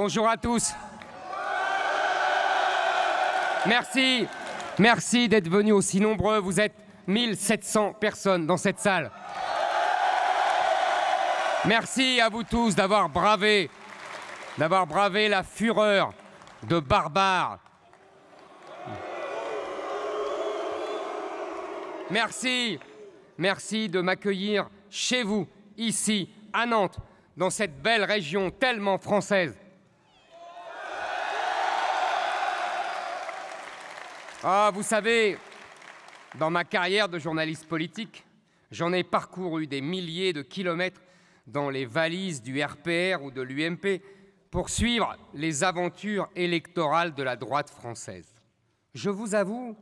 Bonjour à tous. Merci d'être venus aussi nombreux. Vous êtes 1700 personnes dans cette salle. Merci à vous tous d'avoir bravé la fureur de barbares. Merci de m'accueillir chez vous, ici, à Nantes, dans cette belle région tellement française. Ah, vous savez, dans ma carrière de journaliste politique, j'en ai parcouru des milliers de kilomètres dans les valises du RPR ou de l'UMP pour suivre les aventures électorales de la droite française. Je vous avoue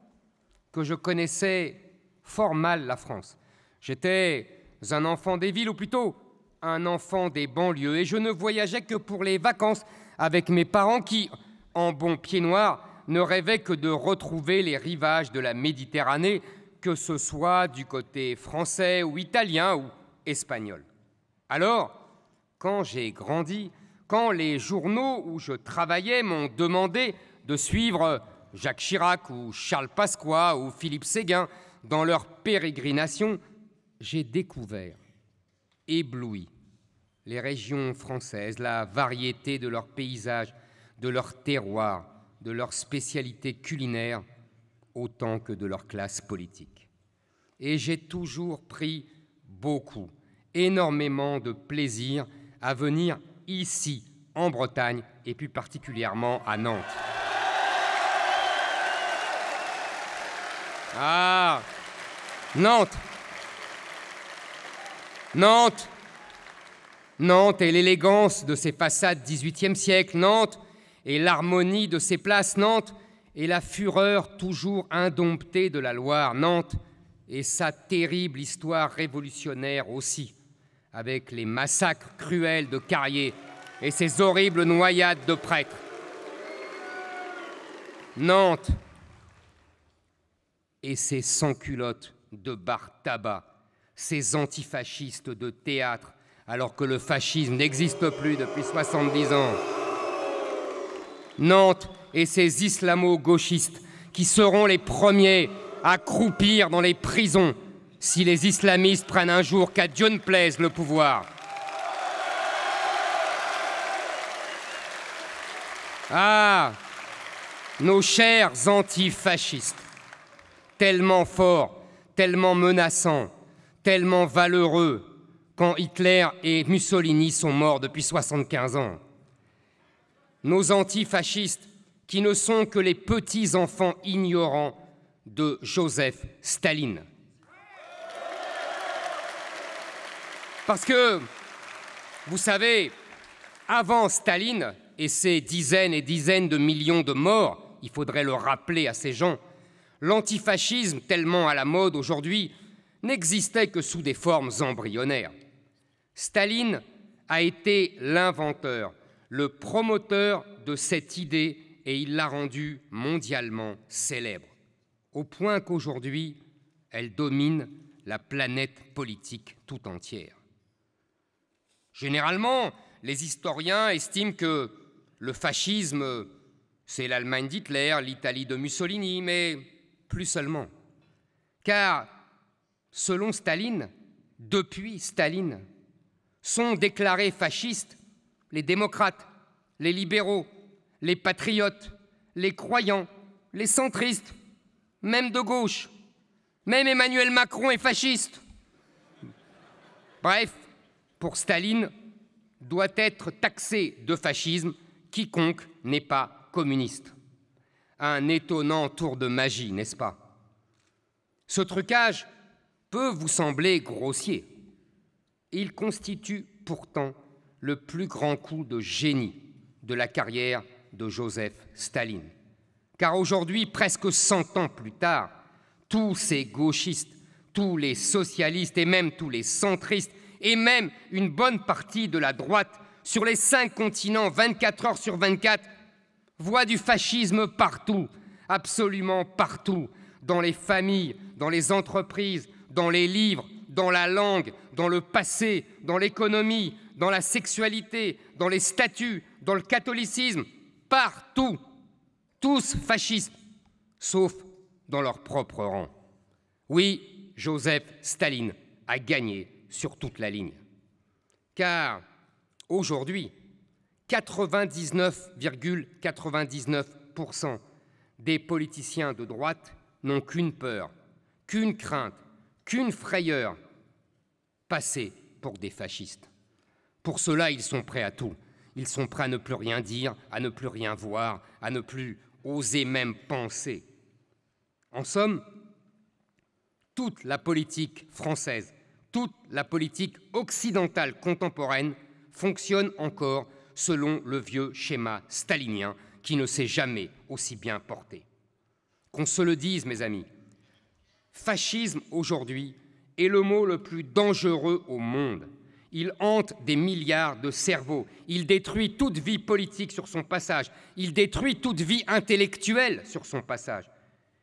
que je connaissais fort mal la France. J'étais un enfant des villes, ou plutôt un enfant des banlieues, et je ne voyageais que pour les vacances avec mes parents qui, en bons pieds noirs, ne rêvaient que de retrouver les rivages de la Méditerranée, que ce soit du côté français ou italien ou espagnol. Alors, quand j'ai grandi, quand les journaux où je travaillais m'ont demandé de suivre Jacques Chirac ou Charles Pasqua ou Philippe Séguin dans leur pérégrination, j'ai découvert, ébloui, les régions françaises, la variété de leurs paysages, de leurs terroirs, de leurs spécialités culinaires, autant que de leur classe politique. Et j'ai toujours pris beaucoup, énormément de plaisir à venir ici, en Bretagne, et plus particulièrement à Nantes. Ah, Nantes et l'élégance de ses façades XVIIIe siècle, Nantes et l'harmonie de ses places, Nantes et la fureur toujours indomptée de la Loire, Nantes et sa terrible histoire révolutionnaire aussi, avec les massacres cruels de Carrier et ses horribles noyades de prêtres. Nantes et ses sans-culottes de bar tabac, ces antifascistes de théâtre, alors que le fascisme n'existe plus depuis 70 ans. Nantes et ses islamo-gauchistes qui seront les premiers à croupir dans les prisons si les islamistes prennent un jour, qu'à Dieu ne plaise, le pouvoir. Ah, nos chers antifascistes, tellement forts, tellement menaçants, tellement valeureux, quand Hitler et Mussolini sont morts depuis 75 ans. Nos antifascistes qui ne sont que les petits-enfants ignorants de Joseph Staline. Parce que, vous savez, avant Staline et ses dizaines et dizaines de millions de morts, il faudrait le rappeler à ces gens, l'antifascisme, tellement à la mode aujourd'hui, n'existait que sous des formes embryonnaires. Staline a été l'inventeur, le promoteur de cette idée, et il l'a rendue mondialement célèbre, au point qu'aujourd'hui, elle domine la planète politique tout entière. Généralement, les historiens estiment que le fascisme, c'est l'Allemagne d'Hitler, l'Italie de Mussolini, mais plus seulement. Car, selon Staline, depuis Staline, sont déclarés fascistes les démocrates, les libéraux, les patriotes, les croyants, les centristes, même de gauche. Même Emmanuel Macron est fasciste. Bref, pour Staline, doit être taxé de fascisme quiconque n'est pas communiste. Un étonnant tour de magie, n'est-ce pas? Ce trucage peut vous sembler grossier. Il constitue pourtant le plus grand coup de génie de la carrière de Joseph Staline. Car aujourd'hui, presque 100 ans plus tard, tous ces gauchistes, tous les socialistes et même tous les centristes et même une bonne partie de la droite sur les 5 continents, 24 heures sur 24, voient du fascisme partout, absolument partout, dans les familles, dans les entreprises, dans les livres, dans la langue, dans le passé, dans l'économie, dans la sexualité, dans les statuts, dans le catholicisme, partout, tous fascistes, sauf dans leur propre rang. Oui, Joseph Staline a gagné sur toute la ligne. Car aujourd'hui, 99,99% des politiciens de droite n'ont qu'une peur, qu'une crainte, qu'une frayeur, passer pour des fascistes. Pour cela, ils sont prêts à tout. Ils sont prêts à ne plus rien dire, à ne plus rien voir, à ne plus oser même penser. En somme, toute la politique française, toute la politique occidentale contemporaine fonctionne encore selon le vieux schéma stalinien qui ne s'est jamais aussi bien porté. Qu'on se le dise, mes amis, fascisme aujourd'hui est le mot le plus dangereux au monde. Il hante des milliards de cerveaux. Il détruit toute vie politique sur son passage. Il détruit toute vie intellectuelle sur son passage.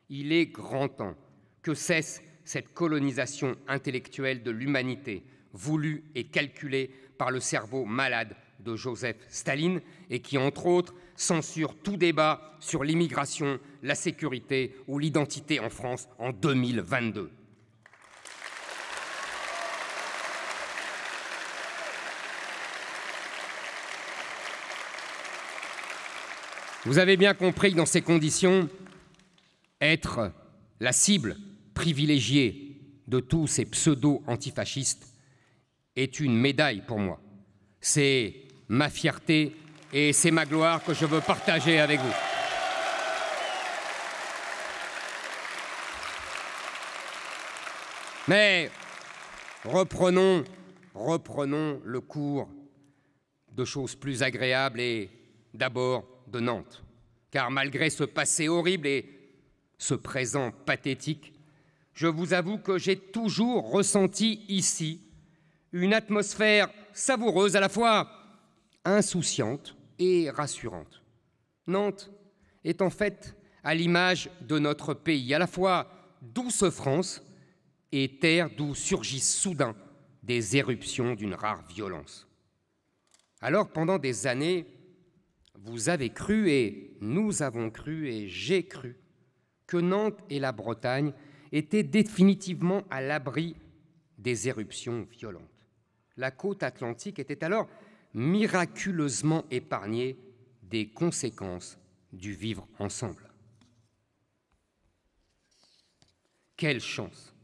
Il est grand temps que cesse cette colonisation intellectuelle de l'humanité, voulue et calculée par le cerveau malade de Joseph Staline et qui, entre autres, censure tout débat sur l'immigration, la sécurité ou l'identité en France en 2022. Vous avez bien compris que dans ces conditions, être la cible privilégiée de tous ces pseudo-antifascistes est une médaille pour moi. C'est ma fierté et c'est ma gloire que je veux partager avec vous. Mais reprenons le cours de choses plus agréables et d'abord de Nantes. Car malgré ce passé horrible et ce présent pathétique, je vous avoue que j'ai toujours ressenti ici une atmosphère savoureuse, à la fois insouciante et rassurante. Nantes est en fait à l'image de notre pays, à la fois douce France et terre d'où surgissent soudain des éruptions d'une rare violence. Alors, pendant des années, vous avez cru et nous avons cru et j'ai cru que Nantes et la Bretagne étaient définitivement à l'abri des éruptions violentes. La côte atlantique était alors miraculeusement épargnée des conséquences du vivre ensemble. Quelle chance!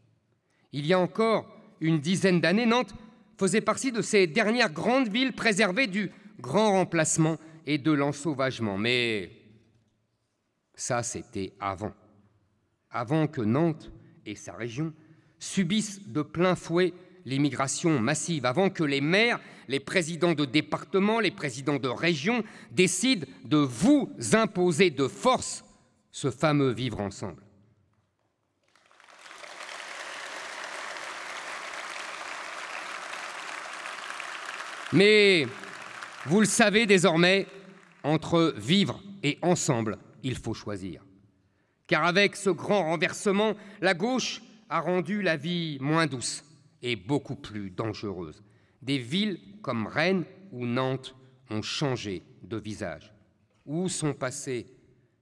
Il y a encore une dizaine d'années, Nantes faisait partie de ces dernières grandes villes préservées du grand remplacement et de l'ensauvagement. Mais ça, c'était avant. Avant que Nantes et sa région subissent de plein fouet l'immigration massive, avant que les maires, les présidents de département, les présidents de région décident de vous imposer de force ce fameux vivre ensemble. Mais vous le savez désormais, entre vivre et ensemble, il faut choisir. Car avec ce grand renversement, la gauche a rendu la vie moins douce et beaucoup plus dangereuse. Des villes comme Rennes ou Nantes ont changé de visage. Où sont passées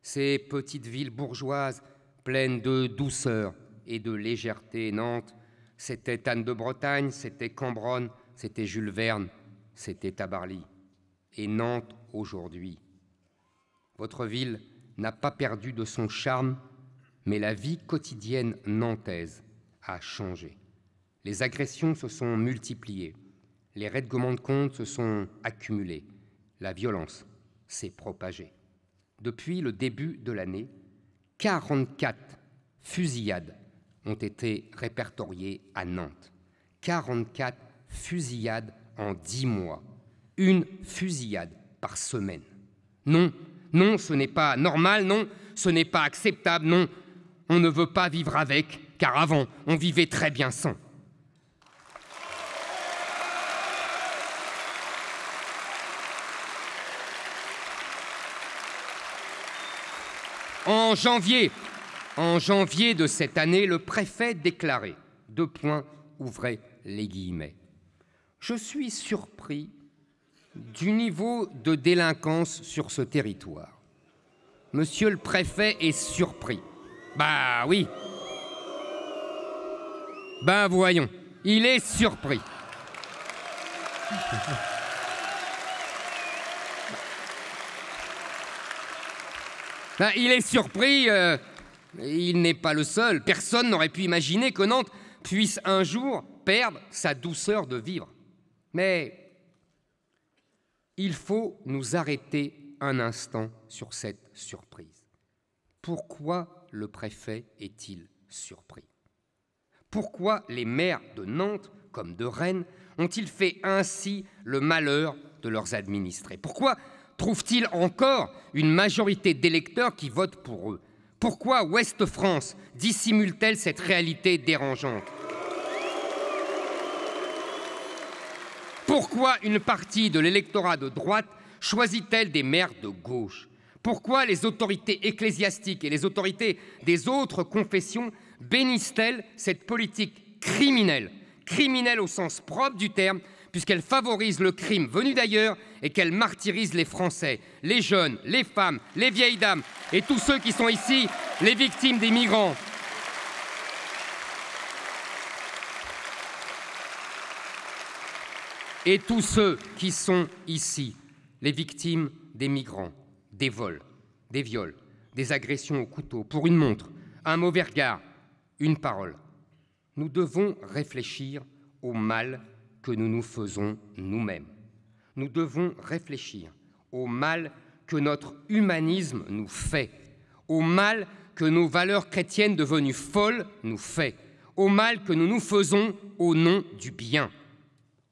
ces petites villes bourgeoises pleines de douceur et de légèreté? Nantes, c'était Anne de Bretagne, c'était Cambronne, c'était Jules Verne, c'était Tabarly. Et Nantes aujourd'hui. Votre ville n'a pas perdu de son charme, mais la vie quotidienne nantaise a changé. Les agressions se sont multipliées, les règlements de compte se sont accumulés, la violence s'est propagée. Depuis le début de l'année, 44 fusillades ont été répertoriées à Nantes. 44 fusillades en 10 mois. Une fusillade par semaine. Non, non, ce n'est pas normal, non, ce n'est pas acceptable, non, on ne veut pas vivre avec, car avant, on vivait très bien sans. En janvier de cette année, le préfet déclarait, ouvrez les guillemets, « Je suis surpris du niveau de délinquance sur ce territoire. Monsieur le préfet est surpris. Bah oui. Ben voyons, il est surpris. Ben, il est surpris, il n'est pas le seul. Personne n'aurait pu imaginer que Nantes puisse un jour perdre sa douceur de vivre. Mais il faut nous arrêter un instant sur cette surprise. Pourquoi le préfet est-il surpris? Pourquoi les maires de Nantes, comme de Rennes, ont-ils fait ainsi le malheur de leurs administrés? Pourquoi trouvent-ils encore une majorité d'électeurs qui votent pour eux? Pourquoi Ouest France dissimule-t-elle cette réalité dérangeante? Pourquoi une partie de l'électorat de droite choisit-elle des maires de gauche? Pourquoi les autorités ecclésiastiques et les autorités des autres confessions bénissent-elles cette politique criminelle, criminelle au sens propre du terme, puisqu'elle favorise le crime venu d'ailleurs et qu'elle martyrise les Français, les jeunes, les femmes, les vieilles dames et tous ceux qui sont ici les victimes des migrants? Et tous ceux qui sont ici les victimes des migrants, des vols, des viols, des agressions au couteau, pour une montre, un mauvais regard, une parole. Nous devons réfléchir au mal que nous nous faisons nous-mêmes. Nous devons réfléchir au mal que notre humanisme nous fait, au mal que nos valeurs chrétiennes devenues folles nous fait, au mal que nous nous faisons au nom du bien,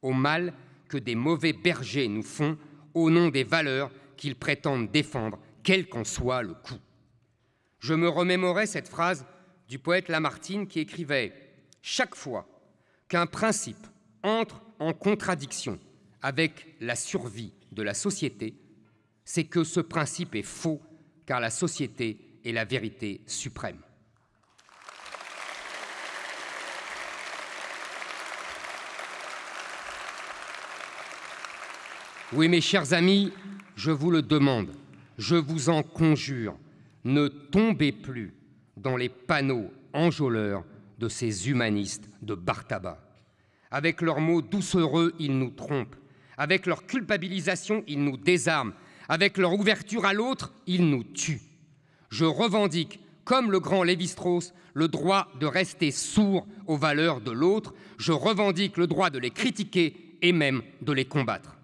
au mal que des mauvais bergers nous font au nom des valeurs qu'ils prétendent défendre, quel qu'en soit le coût. Je me remémorais cette phrase du poète Lamartine qui écrivait « Chaque fois qu'un principe entre en contradiction avec la survie de la société, c'est que ce principe est faux, car la société est la vérité suprême. » Oui, mes chers amis, je vous le demande, je vous en conjure, ne tombez plus dans les panneaux enjôleurs de ces humanistes de bar tabac. Avec leurs mots doucereux, ils nous trompent. Avec leur culpabilisation, ils nous désarment. Avec leur ouverture à l'autre, ils nous tuent. Je revendique, comme le grand Lévi-Strauss, le droit de rester sourd aux valeurs de l'autre. Je revendique le droit de les critiquer et même de les combattre.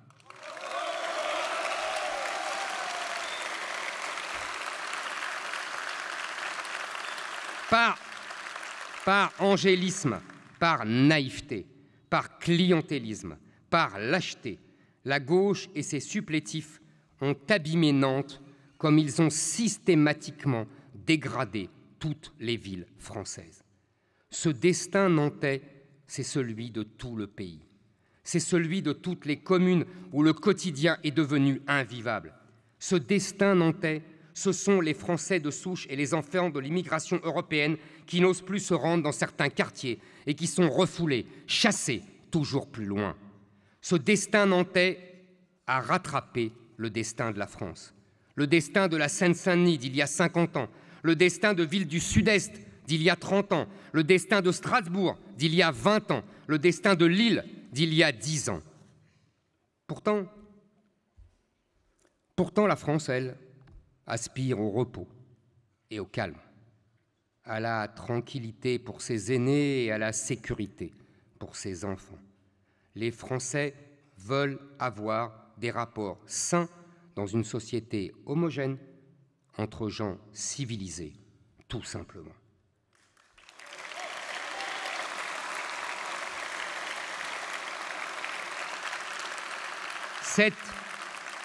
Par angélisme, par naïveté, par clientélisme, par lâcheté, la gauche et ses supplétifs ont abîmé Nantes comme ils ont systématiquement dégradé toutes les villes françaises. Ce destin nantais, c'est celui de tout le pays. C'est celui de toutes les communes où le quotidien est devenu invivable. Ce destin nantais, ce sont les Français de souche et les enfants de l'immigration européenne qui n'osent plus se rendre dans certains quartiers et qui sont refoulés, chassés toujours plus loin. Ce destin nantais a rattrapé le destin de la France, le destin de la Seine-Saint-Denis d'il y a 50 ans, le destin de villes du Sud-Est d'il y a 30 ans, le destin de Strasbourg d'il y a 20 ans, le destin de Lille d'il y a 10 ans. Pourtant, la France, elle, aspire au repos et au calme, à la tranquillité pour ses aînés et à la sécurité pour ses enfants. Les Français veulent avoir des rapports sains dans une société homogène entre gens civilisés, tout simplement.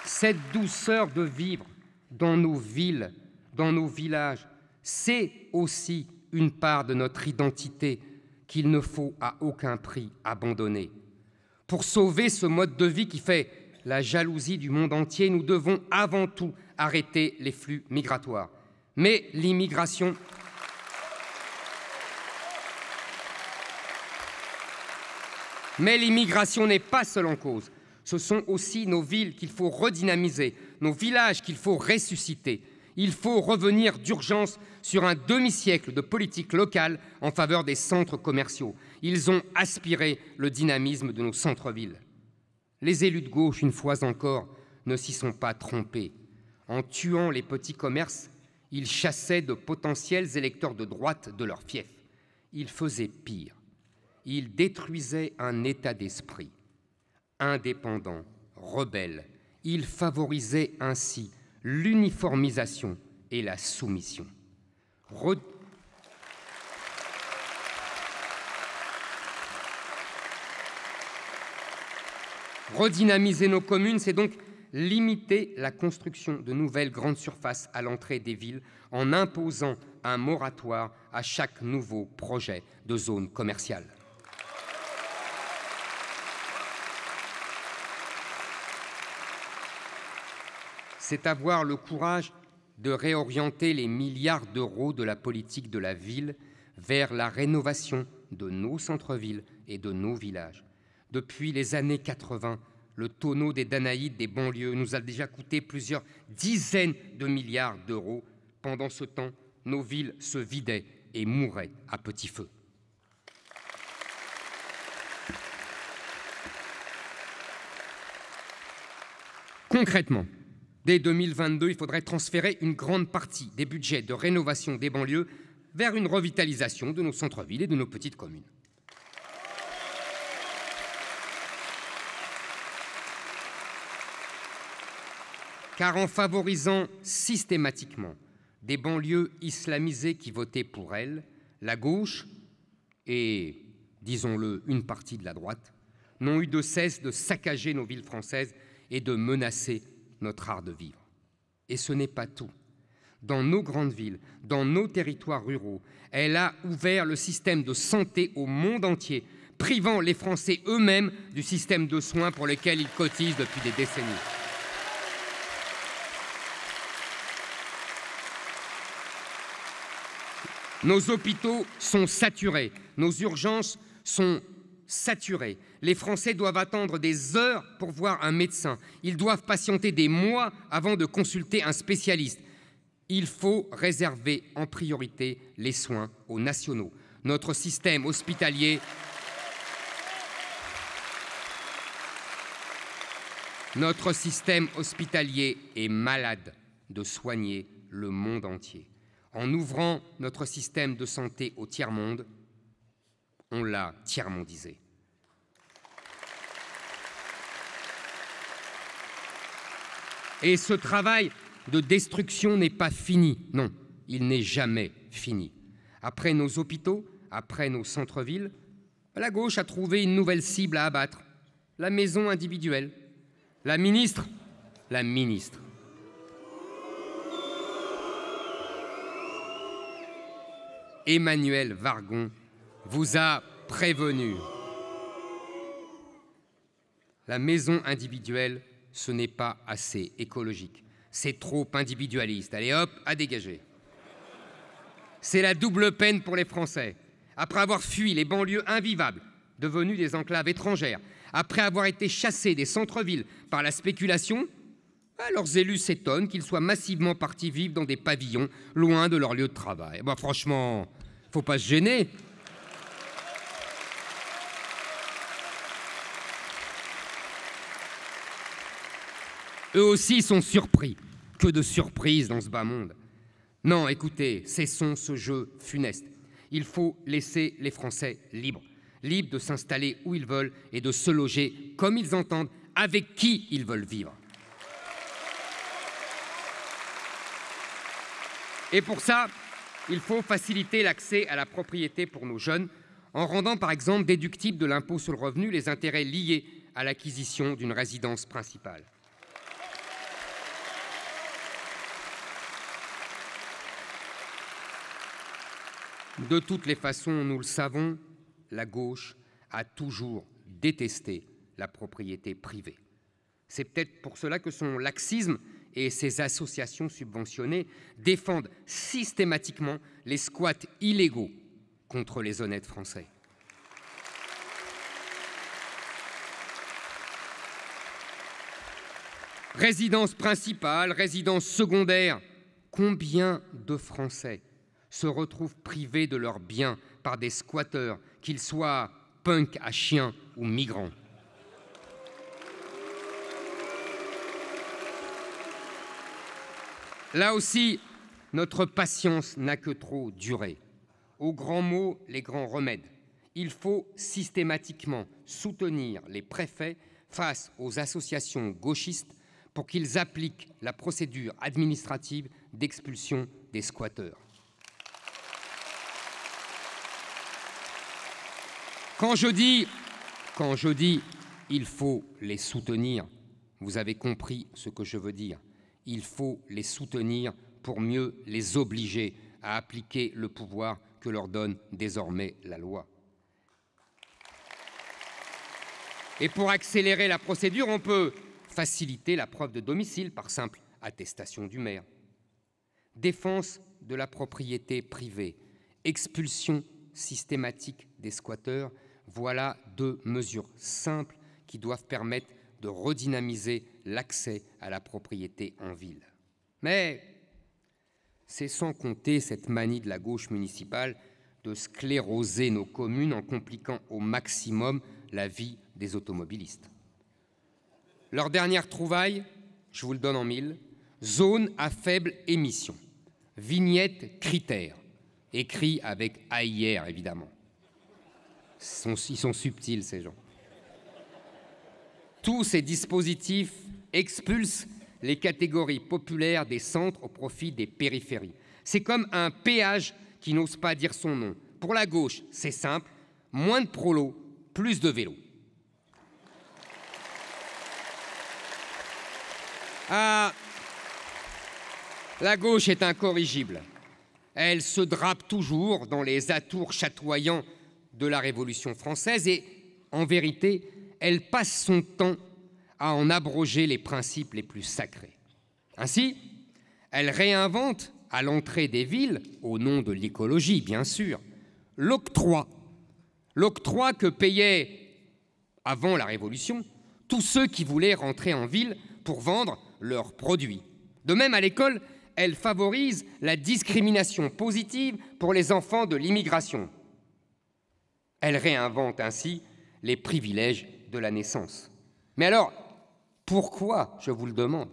Cette douceur de vivre dans nos villes, dans nos villages, c'est aussi une part de notre identité qu'il ne faut à aucun prix abandonner. Pour sauver ce mode de vie qui fait la jalousie du monde entier, nous devons avant tout arrêter les flux migratoires. Mais l'immigration n'est pas seule en cause. Ce sont aussi nos villes qu'il faut redynamiser, nos villages qu'il faut ressusciter. Il faut revenir d'urgence sur un demi-siècle de politique locale en faveur des centres commerciaux. Ils ont aspiré le dynamisme de nos centres-villes. Les élus de gauche, une fois encore, ne s'y sont pas trompés. En tuant les petits commerces, ils chassaient de potentiels électeurs de droite de leur fief. Ils faisaient pire. Ils détruisaient un état d'esprit indépendant, rebelle. Ils favorisaient ainsi l'uniformisation et la soumission. Redynamiser nos communes, c'est donc limiter la construction de nouvelles grandes surfaces à l'entrée des villes en imposant un moratoire à chaque nouveau projet de zone commerciale. C'est avoir le courage de réorienter les milliards d'euros de la politique de la ville vers la rénovation de nos centres-villes et de nos villages. Depuis les années 80, le tonneau des Danaïdes des banlieues nous a déjà coûté plusieurs dizaines de milliards d'euros. Pendant ce temps, nos villes se vidaient et mouraient à petit feu. Concrètement, dès 2022, il faudrait transférer une grande partie des budgets de rénovation des banlieues vers une revitalisation de nos centres-villes et de nos petites communes. Car en favorisant systématiquement des banlieues islamisées qui votaient pour elles, la gauche et, disons-le, une partie de la droite n'ont eu de cesse de saccager nos villes françaises et de menacer notre art de vivre. Et ce n'est pas tout. Dans nos grandes villes, dans nos territoires ruraux, elle a ouvert le système de santé au monde entier, privant les Français eux-mêmes du système de soins pour lequel ils cotisent depuis des décennies. Nos hôpitaux sont saturés, nos urgences sont saturées. Les Français doivent attendre des heures pour voir un médecin. Ils doivent patienter des mois avant de consulter un spécialiste. Il faut réserver en priorité les soins aux nationaux. Notre système hospitalier est malade de soigner le monde entier. En ouvrant notre système de santé au tiers-monde, on l'a tiers-mondisé. Et ce travail de destruction n'est pas fini. Non, il n'est jamais fini. Après nos hôpitaux, après nos centres-villes, la gauche a trouvé une nouvelle cible à abattre, la maison individuelle. La ministre Emmanuelle Wargon vous a prévenu. La maison individuelle, ce n'est pas assez écologique. C'est trop individualiste. Allez hop, à dégager. C'est la double peine pour les Français. Après avoir fui les banlieues invivables, devenues des enclaves étrangères, après avoir été chassés des centres-villes par la spéculation, leurs élus s'étonnent qu'ils soient massivement partis vivre dans des pavillons loin de leur lieu de travail. Franchement, faut pas se gêner. Eux aussi sont surpris. Que de surprises dans ce bas monde. Non, écoutez, cessons ce jeu funeste. Il faut laisser les Français libres de s'installer où ils veulent et de se loger comme ils entendent, avec qui ils veulent vivre. Et pour ça, il faut faciliter l'accès à la propriété pour nos jeunes, en rendant par exemple déductibles de l'impôt sur le revenu les intérêts liés à l'acquisition d'une résidence principale. De toutes les façons, nous le savons, la gauche a toujours détesté la propriété privée. C'est peut-être pour cela que son laxisme et ses associations subventionnées défendent systématiquement les squats illégaux contre les honnêtes Français. Résidence principale, résidence secondaire. Combien de Français se retrouvent privés de leurs biens par des squatteurs, qu'ils soient punks à chiens ou migrants? Là aussi, notre patience n'a que trop duré. Aux grands mots, les grands remèdes. Il faut systématiquement soutenir les préfets face aux associations gauchistes pour qu'ils appliquent la procédure administrative d'expulsion des squatteurs. Quand je dis il faut les soutenir, vous avez compris ce que je veux dire. Il faut les soutenir pour mieux les obliger à appliquer le pouvoir que leur donne désormais la loi. Et pour accélérer la procédure, on peut faciliter la preuve de domicile par simple attestation du maire. Défense de la propriété privée, expulsion systématique des squatteurs, voilà deux mesures simples qui doivent permettre de redynamiser l'accès à la propriété en ville. Mais c'est sans compter cette manie de la gauche municipale de scléroser nos communes en compliquant au maximum la vie des automobilistes. Leur dernière trouvaille, je vous le donne en mille, zone à faible émission, vignette critère, écrit avec AIR évidemment. Ils sont subtils ces gens. Tous ces dispositifs expulsent les catégories populaires des centres au profit des périphéries. C'est comme un péage qui n'ose pas dire son nom. Pour la gauche, c'est simple, moins de prolos, plus de vélos. Ah, la gauche est incorrigible. Elle se drape toujours dans les atours chatoyants de la Révolution française et, en vérité, elle passe son temps à en abroger les principes les plus sacrés. Ainsi, elle réinvente, à l'entrée des villes, au nom de l'écologie bien sûr, l'octroi que payaient, avant la Révolution, tous ceux qui voulaient rentrer en ville pour vendre leurs produits. De même, à l'école, elle favorise la discrimination positive pour les enfants de l'immigration. Elle réinvente ainsi les privilèges de la naissance. Mais alors, pourquoi, je vous le demande,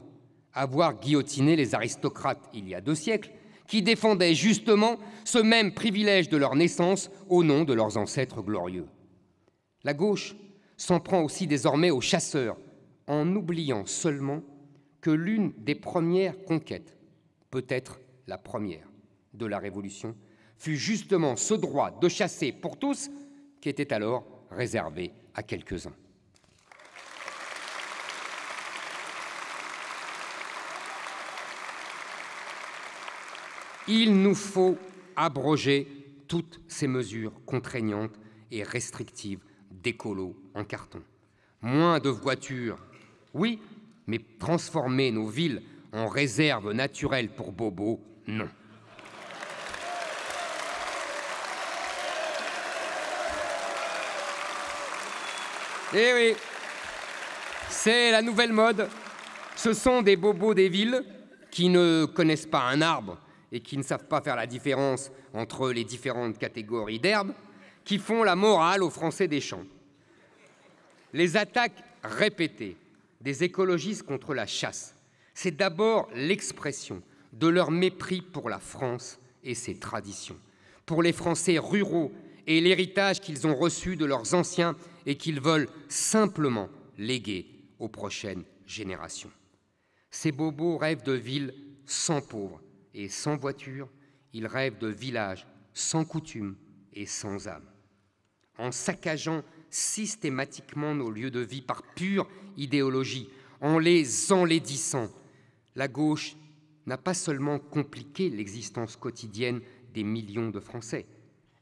avoir guillotiné les aristocrates il y a 2 siècles, qui défendaient justement ce même privilège de leur naissance au nom de leurs ancêtres glorieux? La gauche s'en prend aussi désormais aux chasseurs, en oubliant seulement que l'une des premières conquêtes, peut-être la première de la Révolution, fut justement ce droit de chasser pour tous qui était alors réservé à quelques-uns. Il nous faut abroger toutes ces mesures contraignantes et restrictives d'écolos en carton. Moins de voitures, oui, mais transformer nos villes en réserve naturelle pour bobos, non. Eh oui, c'est la nouvelle mode. Ce sont des bobos des villes qui ne connaissent pas un arbre et qui ne savent pas faire la différence entre les différentes catégories d'herbes, qui font la morale aux Français des champs. Les attaques répétées des écologistes contre la chasse, c'est d'abord l'expression de leur mépris pour la France et ses traditions, pour les Français ruraux et l'héritage qu'ils ont reçu de leurs anciens et qu'ils veulent simplement léguer aux prochaines générations. Ces bobos rêvent de villes sans pauvres et sans voitures, ils rêvent de villages sans coutumes et sans âme. En saccageant systématiquement nos lieux de vie par pure idéologie, en les enlaidissant, la gauche n'a pas seulement compliqué l'existence quotidienne des millions de Français,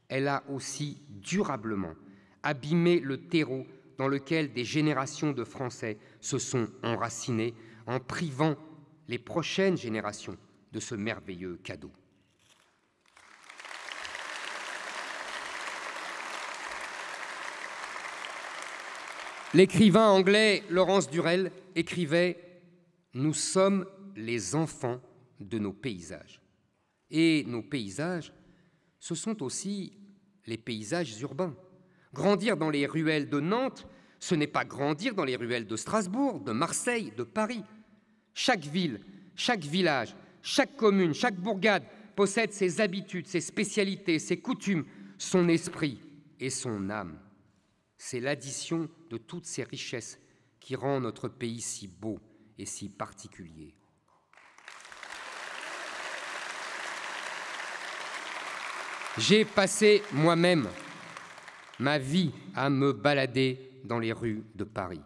elle a aussi durablement abîmé le terreau dans lequel des générations de Français se sont enracinés en privant les prochaines générations de ce merveilleux cadeau. L'écrivain anglais Laurence Durrell écrivait Nous sommes les enfants de nos paysages. Et nos paysages, ce sont aussi les paysages urbains. Grandir dans les ruelles de Nantes, ce n'est pas grandir dans les ruelles de Strasbourg, de Marseille, de Paris. Chaque ville, chaque village, chaque commune, chaque bourgade possède ses habitudes, ses spécialités, ses coutumes, son esprit et son âme. C'est l'addition de toutes ces richesses qui rend notre pays si beau et si particulier. J'ai passé moi-même ma vie à me balader dans les rues de Paris.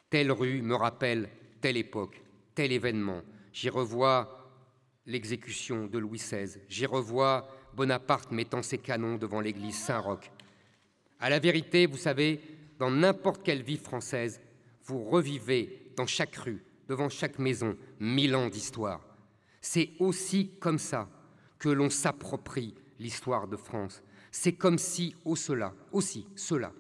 Telle rue me rappelle telle époque, tel événement. J'y revois l'exécution de Louis XVI. J'y revois Bonaparte mettant ses canons devant l'église Saint-Roch. À la vérité, vous savez, dans n'importe quelle ville française, vous revivez dans chaque rue, devant chaque maison, 1000 ans d'histoire. C'est aussi comme ça que l'on s'approprie l'histoire de France. C'est comme si, aussi cela,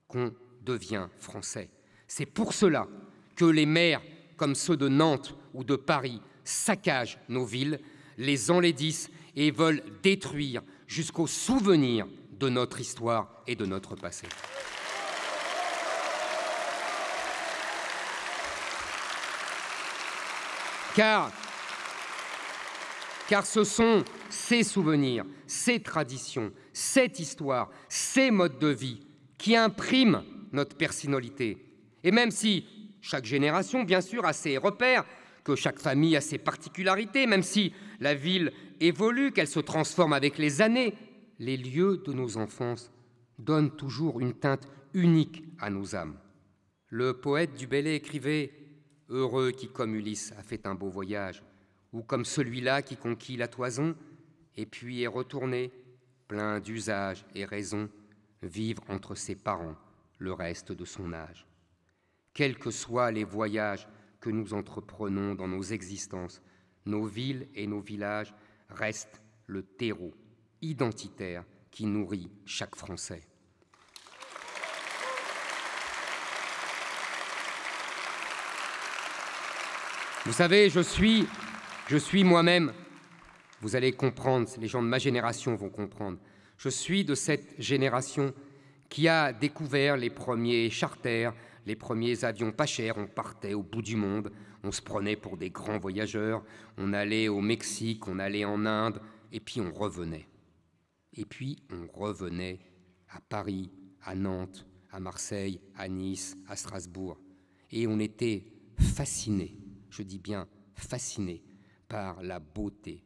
qu'on devient français. C'est pour cela que les maires, comme ceux de Nantes ou de Paris, saccagent nos villes, les enlaidissent et veulent détruire jusqu'au souvenir de notre histoire et de notre passé. Car ce sont ces souvenirs, ces traditions, cette histoire, ces modes de vie qui impriment notre personnalité. Et même si chaque génération, bien sûr, a ses repères, que chaque famille a ses particularités, même si la ville évolue, qu'elle se transforme avec les années, les lieux de nos enfances donnent toujours une teinte unique à nos âmes. Le poète du Bellay écrivait « Heureux qui, comme Ulysse, a fait un beau voyage », ou comme celui-là qui conquit la toison, et puis est retourné, plein d'usages et raisons, vivre entre ses parents le reste de son âge. Quels que soient les voyages que nous entreprenons dans nos existences, nos villes et nos villages restent le terreau identitaire qui nourrit chaque Français. Vous savez, je suis moi-même, vous allez comprendre, les gens de ma génération vont comprendre, je suis de cette génération qui a découvert les premiers charters, les premiers avions pas chers. On partait au bout du monde, on se prenait pour des grands voyageurs, on allait au Mexique, on allait en Inde, et puis on revenait. Et puis on revenait à Paris, à Nantes, à Marseille, à Nice, à Strasbourg. Et on était fascinés, je dis bien fascinés, par la beauté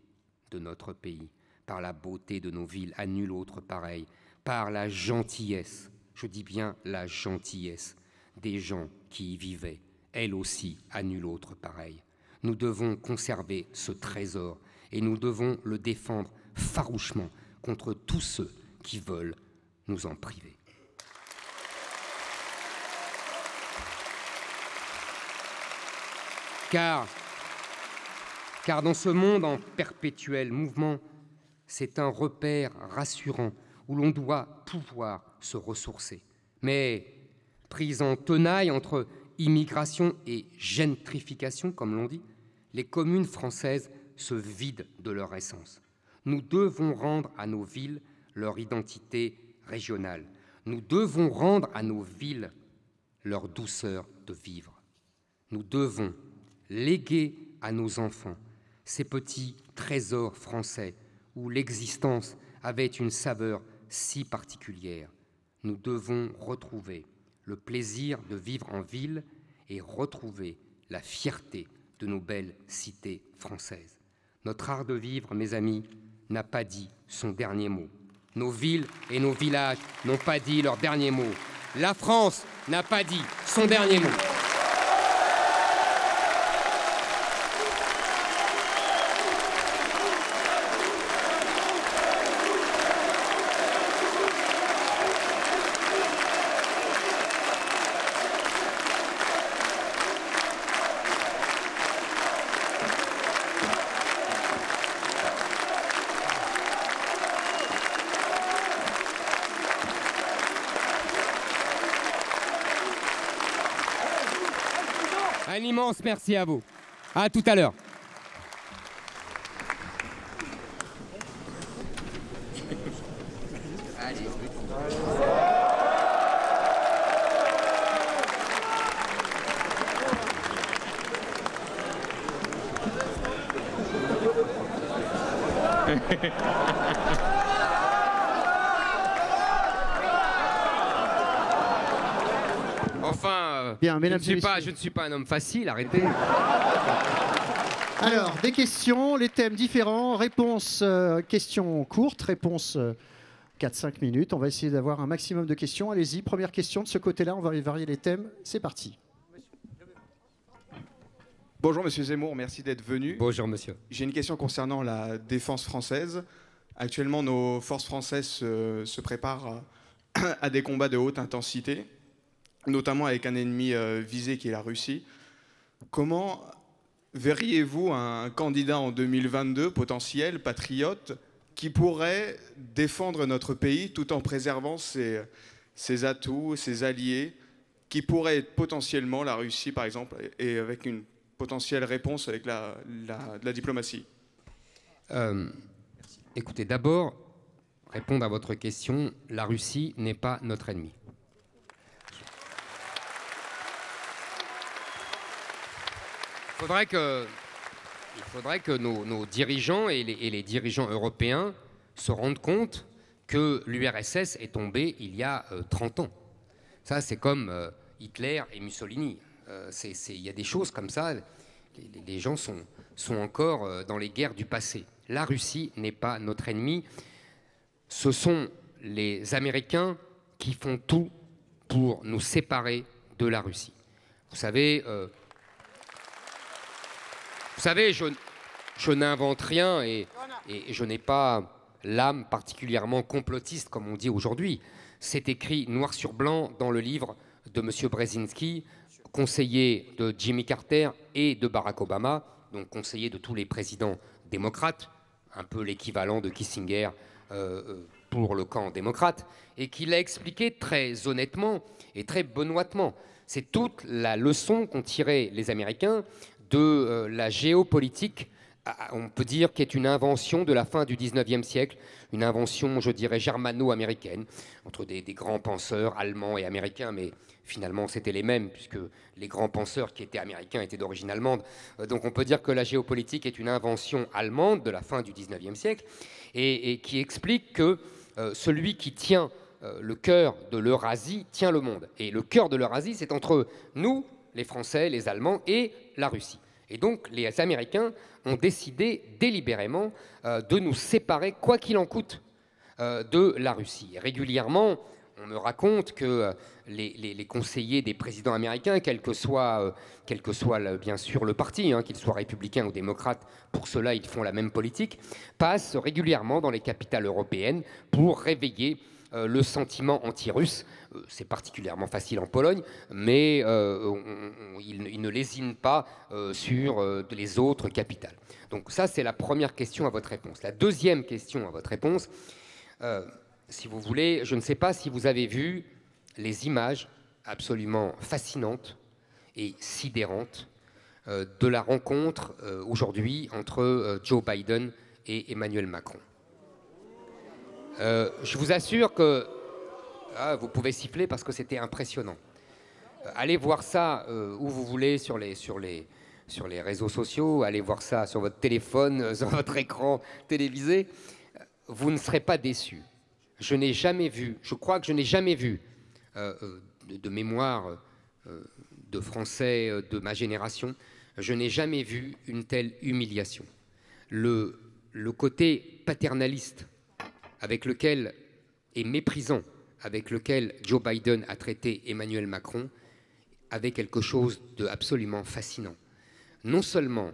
de notre pays, par la beauté de nos villes, à nul autre pareil, par la gentillesse, je dis bien la gentillesse, des gens qui y vivaient, elle aussi, à nul autre pareil. Nous devons conserver ce trésor et nous devons le défendre farouchement contre tous ceux qui veulent nous en priver. Car dans ce monde en perpétuel mouvement, c'est un repère rassurant où l'on doit pouvoir se ressourcer. Mais prise en tenaille entre immigration et gentrification, comme l'on dit, les communes françaises se vident de leur essence. Nous devons rendre à nos villes leur identité régionale. Nous devons rendre à nos villes leur douceur de vivre. Nous devons léguer à nos enfants ces petits trésors français où l'existence avait une saveur si particulière. Nous devons retrouver le plaisir de vivre en ville et retrouver la fierté de nos belles cités françaises. Notre art de vivre, mes amis, n'a pas dit son dernier mot. Nos villes et nos villages n'ont pas dit leur dernier mot. La France n'a pas dit son dernier mot. Un immense merci à vous. À tout à l'heure. Enfin, Bien, mesdames je ne suis pas un homme facile, arrêtez. Alors, des questions, les thèmes différents, réponses, questions courtes, réponses 4-5 minutes. On va essayer d'avoir un maximum de questions. Allez-y, première question de ce côté-là, on va varier les thèmes. C'est parti. Bonjour Monsieur Zemmour, merci d'être venu. Bonjour monsieur. J'ai une question concernant la défense française. Actuellement, nos forces françaises se préparent à des combats de haute intensité, notamment avec un ennemi visé qui est la Russie. Comment verriez-vous un candidat en 2022 potentiel, patriote, qui pourrait défendre notre pays tout en préservant ses atouts, ses alliés, qui pourrait être potentiellement la Russie par exemple, et avec une potentielle réponse avec de la diplomatie? Écoutez, d'abord, répondre à votre question, la Russie n'est pas notre ennemi. Il faudrait que nos dirigeants et les dirigeants européens se rendent compte que l'URSS est tombée il y a 30 ans. Ça, c'est comme Hitler et Mussolini. Il y a des choses comme ça, les gens sont encore dans les guerres du passé. La Russie n'est pas notre ennemi. Ce sont les Américains qui font tout pour nous séparer de la Russie. Vous savez, je n'invente rien et je n'ai pas l'âme particulièrement complotiste, comme on dit aujourd'hui. C'est écrit noir sur blanc dans le livre de M. Brzezinski, conseiller de Jimmy Carter et de Barack Obama, donc conseiller de tous les présidents démocrates, un peu l'équivalent de Kissinger pour le camp démocrate, et qu'il a expliqué très honnêtement et très benoîtement. C'est toute la leçon qu'ont tirée les Américains de la géopolitique, on peut dire, qui est une invention de la fin du 19e siècle, une invention, je dirais, germano-américaine, entre des grands penseurs allemands et américains, mais finalement c'était les mêmes, puisque les grands penseurs qui étaient américains étaient d'origine allemande. Donc on peut dire que la géopolitique est une invention allemande de la fin du 19e siècle, et qui explique que celui qui tient le cœur de l'Eurasie tient le monde. Et le cœur de l'Eurasie, c'est entre nous, les Français, les Allemands et la Russie. Et donc les Américains ont décidé délibérément de nous séparer, quoi qu'il en coûte, de la Russie. Et régulièrement, on me raconte que les conseillers des présidents américains, quel que soit bien sûr le parti, qu'ils soient républicains ou démocrates, pour cela ils font la même politique, passent régulièrement dans les capitales européennes pour réveiller le sentiment anti-russe. C'est particulièrement facile en Pologne, mais ils ne lésinent pas sur les autres capitales. Donc ça, c'est la première question à votre réponse. La deuxième question à votre réponse, si vous voulez, je ne sais pas si vous avez vu les images absolument fascinantes et sidérantes de la rencontre aujourd'hui entre Joe Biden et Emmanuel Macron. Je vous assure que vous pouvez siffler parce que c'était impressionnant. Allez voir ça où vous voulez sur les réseaux sociaux, allez voir ça sur votre téléphone, sur votre écran télévisé. Vous ne serez pas déçus. Je n'ai jamais vu, je crois que je n'ai jamais vu de mémoire de Français de ma génération, je n'ai jamais vu une telle humiliation. Le côté paternaliste avec lequel, et méprisant, avec lequel Joe Biden a traité Emmanuel Macron, avait quelque chose d'absolument fascinant. Non seulement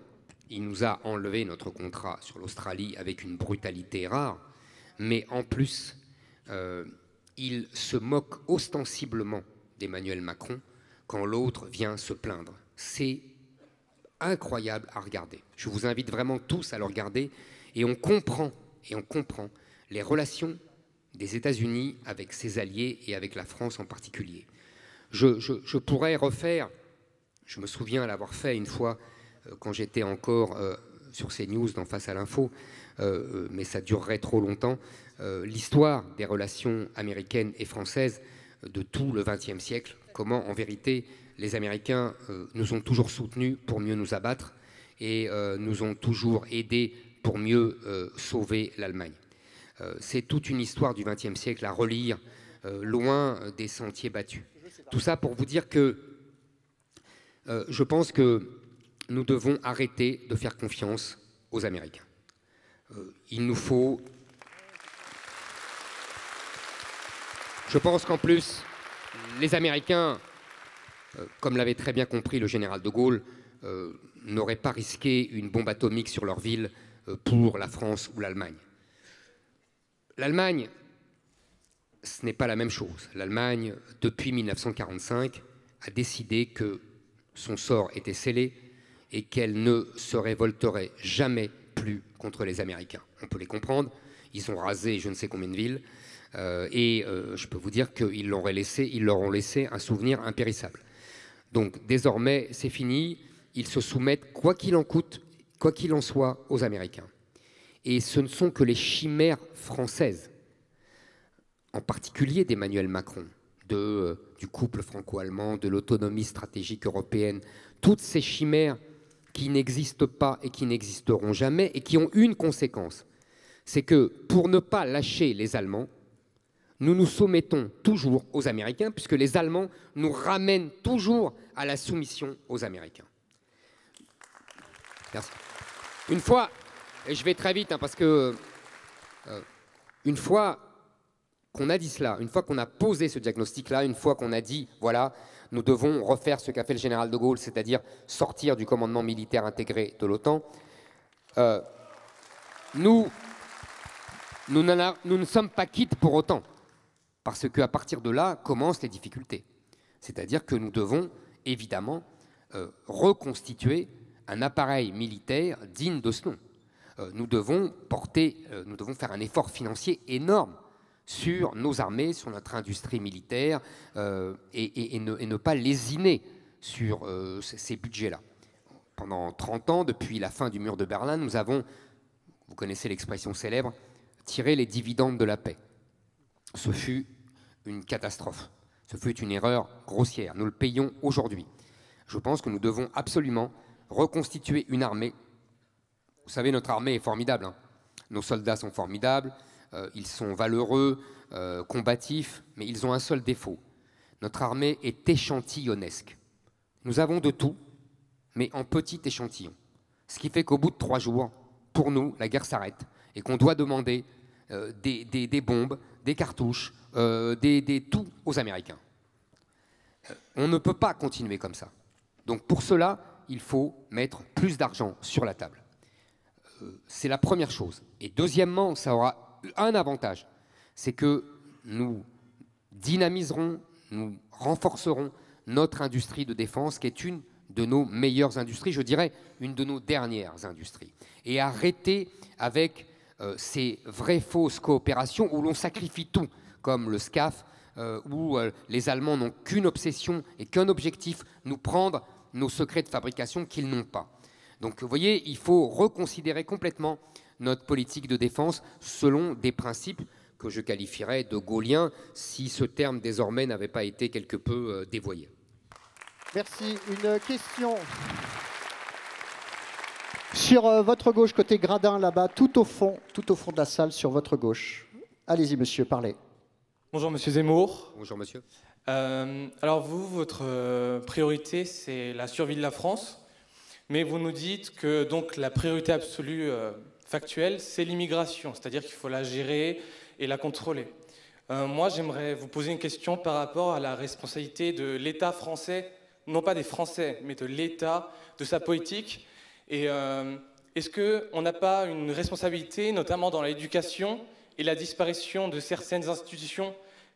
il nous a enlevé notre contrat sur l'Australie avec une brutalité rare, mais en plus, il se moque ostensiblement d'Emmanuel Macron quand l'autre vient se plaindre. C'est incroyable à regarder. Je vous invite vraiment tous à le regarder et on comprend les relations des États-Unis avec ses alliés et avec la France en particulier. Je pourrais refaire Je me souviens l'avoir fait une fois quand j'étais encore sur CNews dans Face à l'info, mais ça durerait trop longtemps. L'histoire des relations américaines et françaises de tout le XXe siècle, comment en vérité les Américains nous ont toujours soutenus pour mieux nous abattre et nous ont toujours aidés pour mieux sauver l'Allemagne. C'est toute une histoire du XXe siècle à relire, loin des sentiers battus. Tout ça pour vous dire que je pense que nous devons arrêter de faire confiance aux Américains. Il nous faut... Je pense qu'en plus, les Américains, comme l'avait très bien compris le général de Gaulle, n'auraient pas risqué une bombe atomique sur leur ville pour la France ou l'Allemagne. L'Allemagne, ce n'est pas la même chose. L'Allemagne, depuis 1945, a décidé que son sort était scellé et qu'elle ne se révolterait jamais plus contre les Américains. On peut les comprendre, ils ont rasé je ne sais combien de villes, et je peux vous dire qu'ils leur ont laissé un souvenir impérissable. Donc désormais, c'est fini, ils se soumettent, quoi qu'il en coûte, quoi qu'il en soit, aux Américains. Et ce ne sont que les chimères françaises, en particulier d'Emmanuel Macron, du couple franco-allemand, de l'autonomie stratégique européenne, toutes ces chimères qui n'existent pas et qui n'existeront jamais et qui ont une conséquence, c'est que pour ne pas lâcher les Allemands, nous nous soumettons toujours aux Américains, puisque les Allemands nous ramènent toujours à la soumission aux Américains. Merci. Une fois, et je vais très vite, hein, parce que une fois qu'on a dit cela, une fois qu'on a posé ce diagnostic-là, une fois qu'on a dit, voilà, nous devons refaire ce qu'a fait le général de Gaulle, c'est-à-dire sortir du commandement militaire intégré de l'OTAN, nous ne sommes pas quittes pour autant, parce qu'à partir de là commencent les difficultés. C'est-à-dire que nous devons évidemment reconstituer un appareil militaire digne de ce nom. Nous devons faire un effort financier énorme sur nos armées, sur notre industrie militaire et ne pas lésiner sur ces budgets-là. Pendant 30 ans, depuis la fin du mur de Berlin, nous avons, vous connaissez l'expression célèbre, tiré les dividendes de la paix. Ce fut une catastrophe. Ce fut une erreur grossière. Nous le payons aujourd'hui. Je pense que nous devons absolument reconstituer une armée. Vous savez, notre armée est formidable, hein. Nos soldats sont formidables, ils sont valeureux, combatifs, mais ils ont un seul défaut. Notre armée est échantillonnesque. Nous avons de tout, mais en petit échantillon. Ce qui fait qu'au bout de 3 jours, pour nous, la guerre s'arrête et qu'on doit demander des bombes, des cartouches, tout aux Américains. On ne peut pas continuer comme ça. Donc pour cela, il faut mettre plus d'argent sur la table. C'est la première chose. Et deuxièmement, ça aura un avantage, c'est que nous dynamiserons, nous renforcerons notre industrie de défense, qui est une de nos meilleures industries, je dirais une de nos dernières industries. Et arrêter avec ces vraies fausses coopérations où l'on sacrifie tout, comme le SCAF, où les Allemands n'ont qu'une obsession et qu'un objectif, nous prendre nos secrets de fabrication qu'ils n'ont pas. Donc vous voyez, il faut reconsidérer complètement notre politique de défense selon des principes que je qualifierais de gaulliens, si ce terme désormais n'avait pas été quelque peu dévoyé. Merci. Une question sur votre gauche, côté gradin là-bas, tout au fond de la salle, sur votre gauche. Allez-y, monsieur, parlez. Bonjour, monsieur Zemmour. Bonjour, monsieur. Alors vous, votre priorité, c'est la survie de la France, mais vous nous dites que donc la priorité absolue factuelle, c'est l'immigration, c'est-à-dire qu'il faut la gérer et la contrôler. Moi, j'aimerais vous poser une question par rapport à la responsabilité de l'État français, non pas des Français, mais de l'État, de sa politique. Et est-ce qu'on n'a pas une responsabilité, notamment dans l'éducation et la disparition de certaines institutions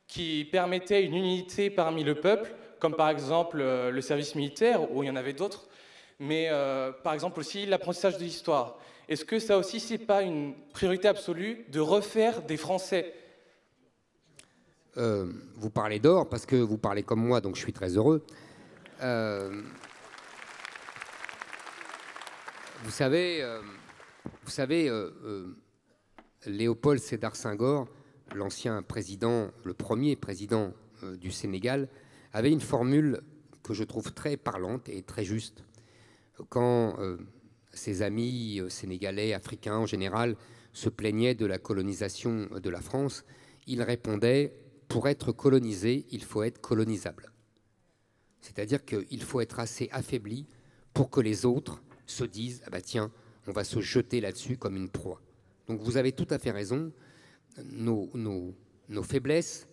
qui permettaient une unité parmi le peuple, comme par exemple le service militaire, où il y en avait d'autres, mais par exemple aussi l'apprentissage de l'histoire. Est-ce que ça aussi, c'est pas une priorité absolue de refaire des Français? Vous parlez d'or parce que vous parlez comme moi, donc je suis très heureux. Vous savez, Léopold Sédar Senghor, l'ancien président, le premier président du Sénégal, avait une formule que je trouve très parlante et très juste. Quand ses amis sénégalais, africains en général, se plaignaient de la colonisation de la France, il répondait « Pour être colonisé, il faut être colonisable ». C'est-à-dire qu'il faut être assez affaibli pour que les autres se disent « Ah bah tiens, on va se jeter là-dessus comme une proie ». Donc vous avez tout à fait raison, nos faiblesses,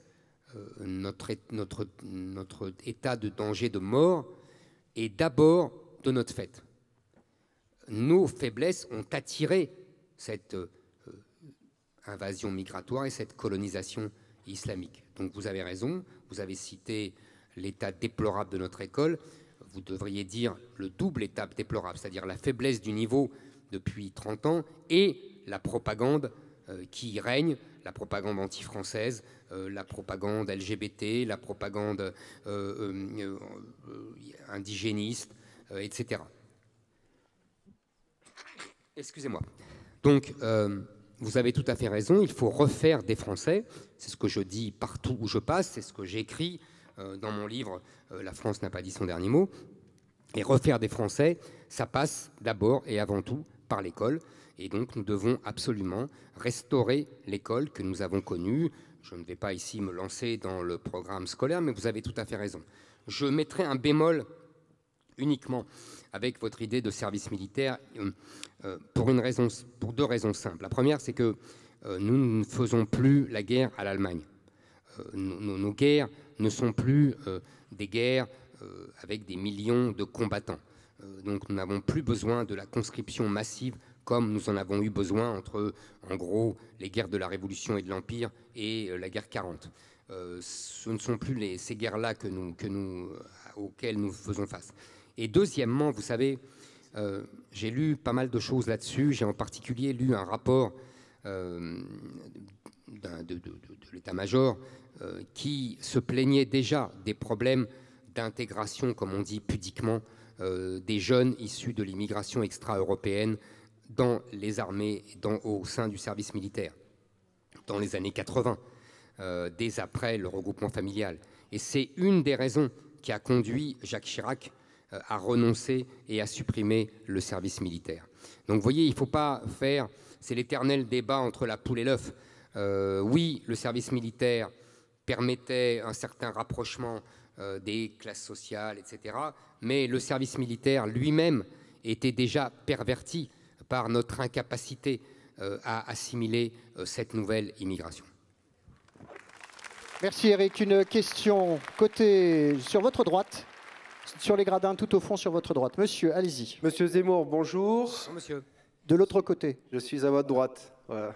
notre état de danger de mort est d'abord de notre fait. Nos faiblesses ont attiré cette invasion migratoire et cette colonisation islamique. Donc vous avez raison, vous avez cité l'état déplorable de notre école, vous devriez dire le double état déplorable, c'est-à-dire la faiblesse du niveau depuis 30 ans et la propagande qui règne, la propagande anti-française, la propagande LGBT, la propagande indigéniste, etc. Excusez-moi. Donc, vous avez tout à fait raison, il faut refaire des Français. C'est ce que je dis partout où je passe, c'est ce que j'écris dans mon livre « La France n'a pas dit son dernier mot ». Et refaire des Français, ça passe d'abord et avant tout par l'école. Et donc, nous devons absolument restaurer l'école que nous avons connue. Je ne vais pas ici me lancer dans le programme scolaire, mais vous avez tout à fait raison. Je mettrai un bémol uniquement avec votre idée de service militaire pour deux raisons simples. La première, c'est que nous ne faisons plus la guerre à l'Allemagne. Nos guerres ne sont plus des guerres avec des millions de combattants. Donc nous n'avons plus besoin de la conscription massive comme nous en avons eu besoin entre, en gros, les guerres de la Révolution et de l'Empire et la guerre 40. Ce ne sont plus ces guerres-là auxquelles nous faisons face. Et deuxièmement, vous savez, j'ai lu pas mal de choses là-dessus. J'ai en particulier lu un rapport de l'état-major qui se plaignait déjà des problèmes d'intégration, comme on dit pudiquement, des jeunes issus de l'immigration extra-européenne dans les armées, au sein du service militaire, dans les années 80, dès après le regroupement familial. Et c'est une des raisons qui a conduit Jacques Chirac à renoncer et à supprimer le service militaire. Donc vous voyez, il ne faut pas faire, c'est l'éternel débat entre la poule et l'œuf. Oui, le service militaire permettait un certain rapprochement des classes sociales, etc. Mais le service militaire lui-même était déjà perverti par notre incapacité à assimiler cette nouvelle immigration. Merci Eric. Une question sur votre droite, sur les gradins tout au fond sur votre droite. Monsieur, allez-y. Monsieur Zemmour, bonjour. Bonjour, monsieur. De l'autre côté. Je suis à votre droite. Voilà.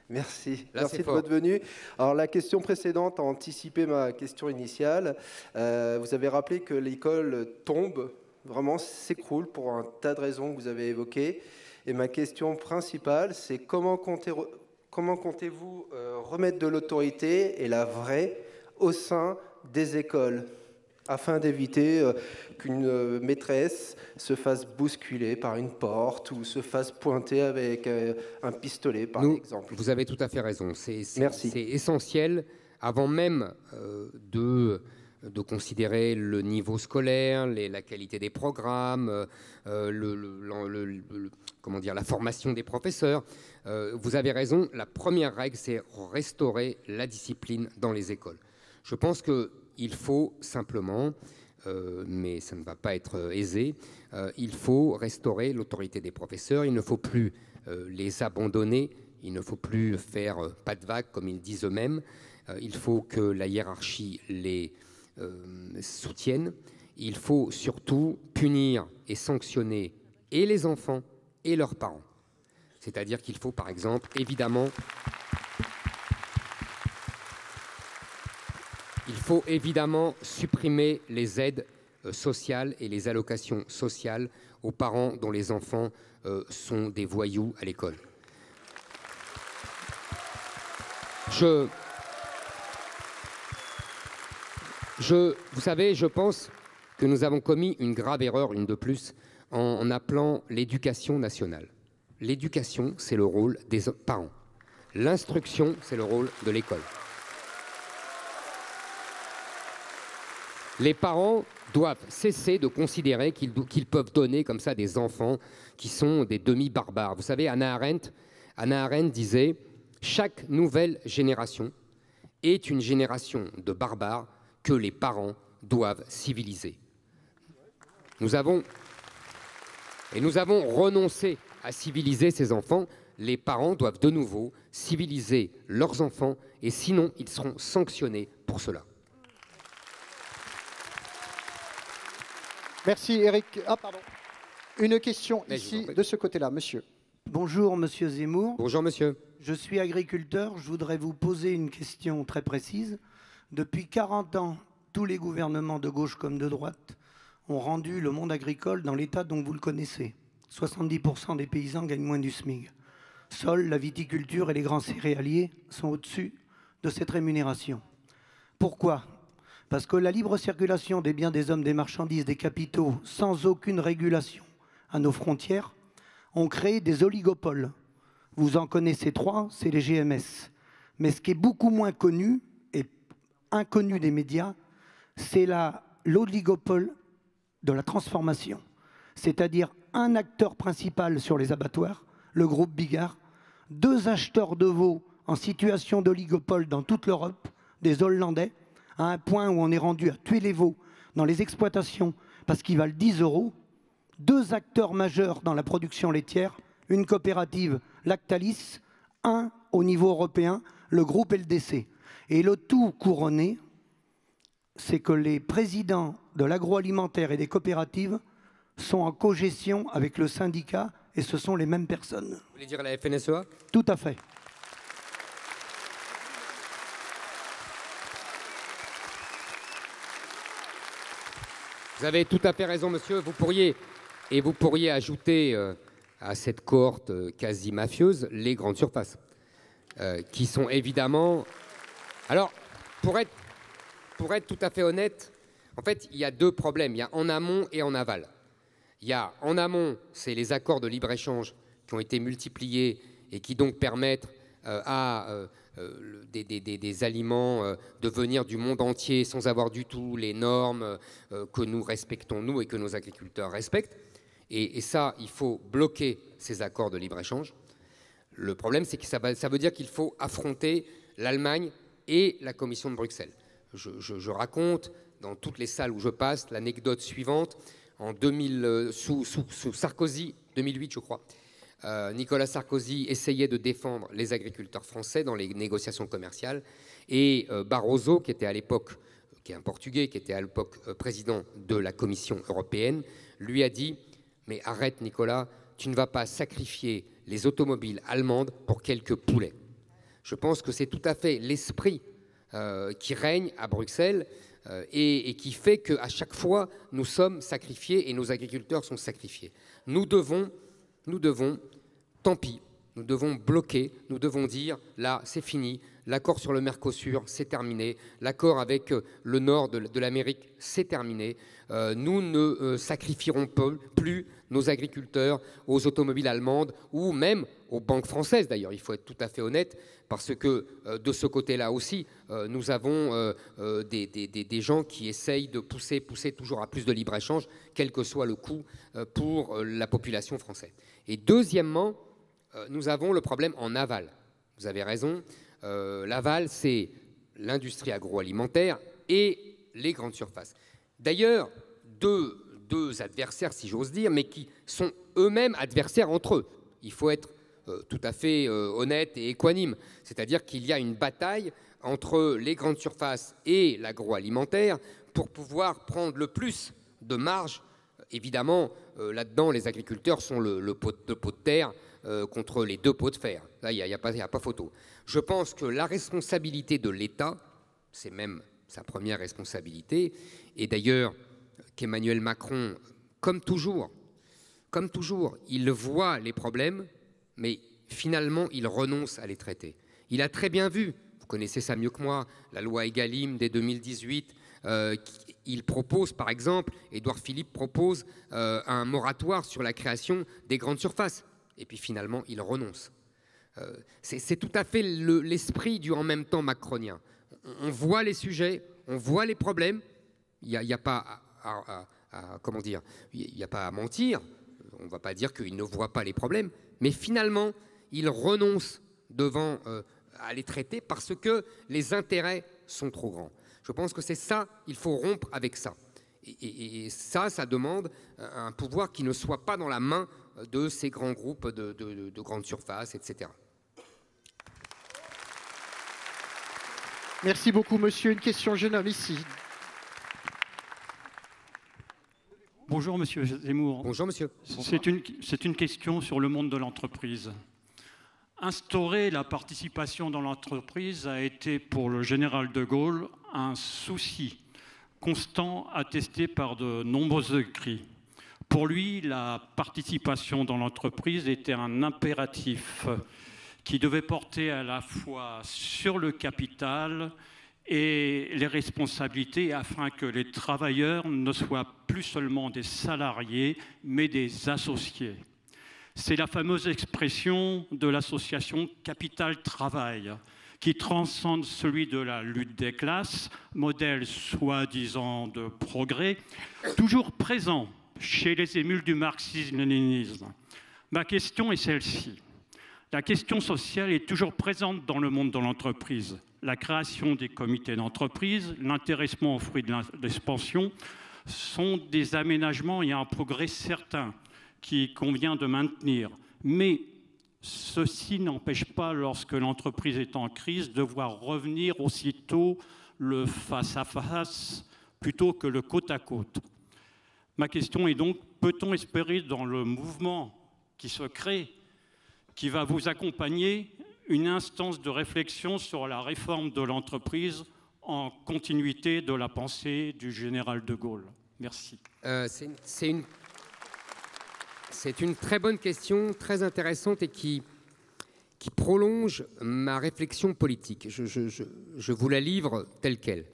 Merci. Là, merci de fort. votre venue. Alors la question précédente a anticipé ma question initiale. Vous avez rappelé que l'école tombe, vraiment s'écroule pour un tas de raisons que vous avez évoquées. Et ma question principale, c'est comment comptez-vous remettre de l'autorité, et la vraie, au sein des écoles, afin d'éviter qu'une maîtresse se fasse bousculer par une porte ou se fasse pointer avec un pistolet, par exemple. Vous avez tout à fait raison. C'est Merci. essentiel, avant même de considérer le niveau scolaire, la qualité des programmes, comment dire, la formation des professeurs. Vous avez raison, la première règle, c'est restaurer la discipline dans les écoles. Je pense qu'il faut simplement, mais ça ne va pas être aisé, il faut restaurer l'autorité des professeurs, il ne faut plus les abandonner, il ne faut plus faire pas de vagues comme ils disent eux-mêmes, il faut que la hiérarchie les soutienne, il faut surtout punir et sanctionner et les enfants et leurs parents. C'est-à-dire qu'il faut par exemple évidemment supprimer les aides sociales et les allocations sociales aux parents dont les enfants sont des voyous à l'école. Vous savez, je pense que nous avons commis une grave erreur, une de plus, en appelant l'éducation nationale. L'éducation, c'est le rôle des parents. L'instruction, c'est le rôle de l'école. Les parents doivent cesser de considérer qu'ils peuvent donner comme ça des enfants qui sont des demi-barbares. Vous savez, Hannah Arendt disait « Chaque nouvelle génération est une génération de barbares que les parents doivent civiliser. » Nous avons renoncé à civiliser ces enfants. Les parents doivent de nouveau civiliser leurs enfants et sinon ils seront sanctionnés pour cela. Merci Eric. Ah pardon. Une question ici de ce côté-là, monsieur. Bonjour monsieur Zemmour. Bonjour monsieur. Je suis agriculteur, je voudrais vous poser une question très précise. Depuis 40 ans, tous les gouvernements de gauche comme de droite ont rendu le monde agricole dans l'état dont vous le connaissez. 70% des paysans gagnent moins du SMIC. Seuls la viticulture et les grands céréaliers sont au-dessus de cette rémunération. Pourquoi ? Parce que la libre circulation des biens, des hommes, des marchandises, des capitaux, sans aucune régulation à nos frontières, ont créé des oligopoles. Vous en connaissez 3, c'est les GMS. Mais ce qui est beaucoup moins connu et inconnu des médias, c'est l'oligopole de la transformation. C'est-à-dire un acteur principal sur les abattoirs, le groupe Bigard, 2 acheteurs de veaux en situation d'oligopole dans toute l'Europe, des Hollandais, à un point où on est rendu à tuer les veaux dans les exploitations parce qu'ils valent 10 €. 2 acteurs majeurs dans la production laitière, une coopérative Lactalis, un au niveau européen, le groupe LDC. Et le tout couronné, c'est que les présidents de l'agroalimentaire et des coopératives sont en cogestion avec le syndicat et ce sont les mêmes personnes. Vous voulez dire la FNSEA? Tout à fait. Vous avez tout à fait raison, monsieur. Vous pourriez ajouter à cette cohorte quasi mafieuse les grandes surfaces, qui sont évidemment... Alors, pour être tout à fait honnête, en fait, il y a 2 problèmes. Il y a en amont et en aval. Il y a en amont, c'est les accords de libre-échange qui ont été multipliés et qui donc permettent à des aliments de venir du monde entier sans avoir du tout les normes que nous respectons, nous, et que nos agriculteurs respectent. Et ça, il faut bloquer ces accords de libre-échange. Le problème, c'est que ça veut dire qu'il faut affronter l'Allemagne et la Commission de Bruxelles. Je raconte dans toutes les salles où je passe l'anecdote suivante. En 2000, sous Sarkozy, 2008 je crois, Nicolas Sarkozy essayait de défendre les agriculteurs français dans les négociations commerciales et Barroso, qui était à l'époque, qui est un Portugais, qui était à l'époque président de la Commission européenne, lui a dit « Mais arrête Nicolas, tu ne vas pas sacrifier les automobiles allemandes pour quelques poulets. » Je pense que c'est tout à fait l'esprit qui règne à Bruxelles et qui fait qu'à chaque fois, nous sommes sacrifiés et nos agriculteurs sont sacrifiés. Nous devons, tant pis, nous devons bloquer, nous devons dire, là, c'est fini, l'accord sur le Mercosur, c'est terminé, l'accord avec le nord de l'Amérique, c'est terminé. Nous ne sacrifierons plus nos agriculteurs aux automobiles allemandes ou même aux banques françaises, d'ailleurs, il faut être tout à fait honnête, parce que de ce côté-là aussi, nous avons des gens qui essayent de pousser toujours à plus de libre-échange, quel que soit le coût pour la population française. Et deuxièmement, nous avons le problème en aval. Vous avez raison, l'aval, c'est l'industrie agroalimentaire et les grandes surfaces. D'ailleurs, deux adversaires, si j'ose dire, mais qui sont eux-mêmes adversaires entre eux. Il faut être tout à fait honnête et équanime. C'est-à-dire qu'il y a une bataille entre les grandes surfaces et l'agroalimentaire pour pouvoir prendre le plus de marge. Évidemment, là-dedans, les agriculteurs sont le pot de terre contre les 2 pots de fer. Là, il n'y a pas photo. Je pense que la responsabilité de l'État, c'est même sa première responsabilité, et d'ailleurs qu'Emmanuel Macron, comme toujours, il voit les problèmes, mais finalement, il renonce à les traiter. Il a très bien vu, vous connaissez ça mieux que moi, la loi Egalim dès 2018, il propose, par exemple, Édouard Philippe propose un moratoire sur la création des grandes surfaces. Et puis finalement, il renonce. C'est tout à fait l'esprit du en même temps macronien. On voit les sujets, on voit les problèmes. Il n'y a pas comment dire, il n'y a pas à mentir. On ne va pas dire qu'il ne voit pas les problèmes. Mais finalement, il renonce devant à les traiter parce que les intérêts sont trop grands. Je pense que c'est ça, il faut rompre avec ça. Et ça demande un pouvoir qui ne soit pas dans la main de ces grands groupes de grandes surfaces, etc. Merci beaucoup, monsieur. Une question, jeune homme, ici. Bonjour, monsieur Zemmour. Bonjour, monsieur. C'est une question sur le monde de l'entreprise. Instaurer la participation dans l'entreprise a été pour le général de Gaulle un souci constant attesté par de nombreux écrits. Pour lui, la participation dans l'entreprise était un impératif qui devait porter à la fois sur le capital et les responsabilités afin que les travailleurs ne soient plus seulement des salariés, mais des associés. C'est la fameuse expression de l'association Capital-Travail qui transcende celui de la lutte des classes, modèle soi-disant de progrès, toujours présent chez les émules du marxisme-léninisme. Ma question est celle-ci. La question sociale est toujours présente dans le monde de l'entreprise. La création des comités d'entreprise, l'intéressement aux fruits de l'expansion sont des aménagements et un progrès certain qu'il convient de maintenir. Mais ceci n'empêche pas, lorsque l'entreprise est en crise, de voir revenir aussitôt le face-à-face plutôt que le côte-à-côte. Ma question est donc, peut-on espérer dans le mouvement qui se crée, qui va vous accompagner, une instance de réflexion sur la réforme de l'entreprise en continuité de la pensée du général de Gaulle? Merci. C'est une très bonne question, très intéressante et qui prolonge ma réflexion politique. Je vous la livre telle qu'elle.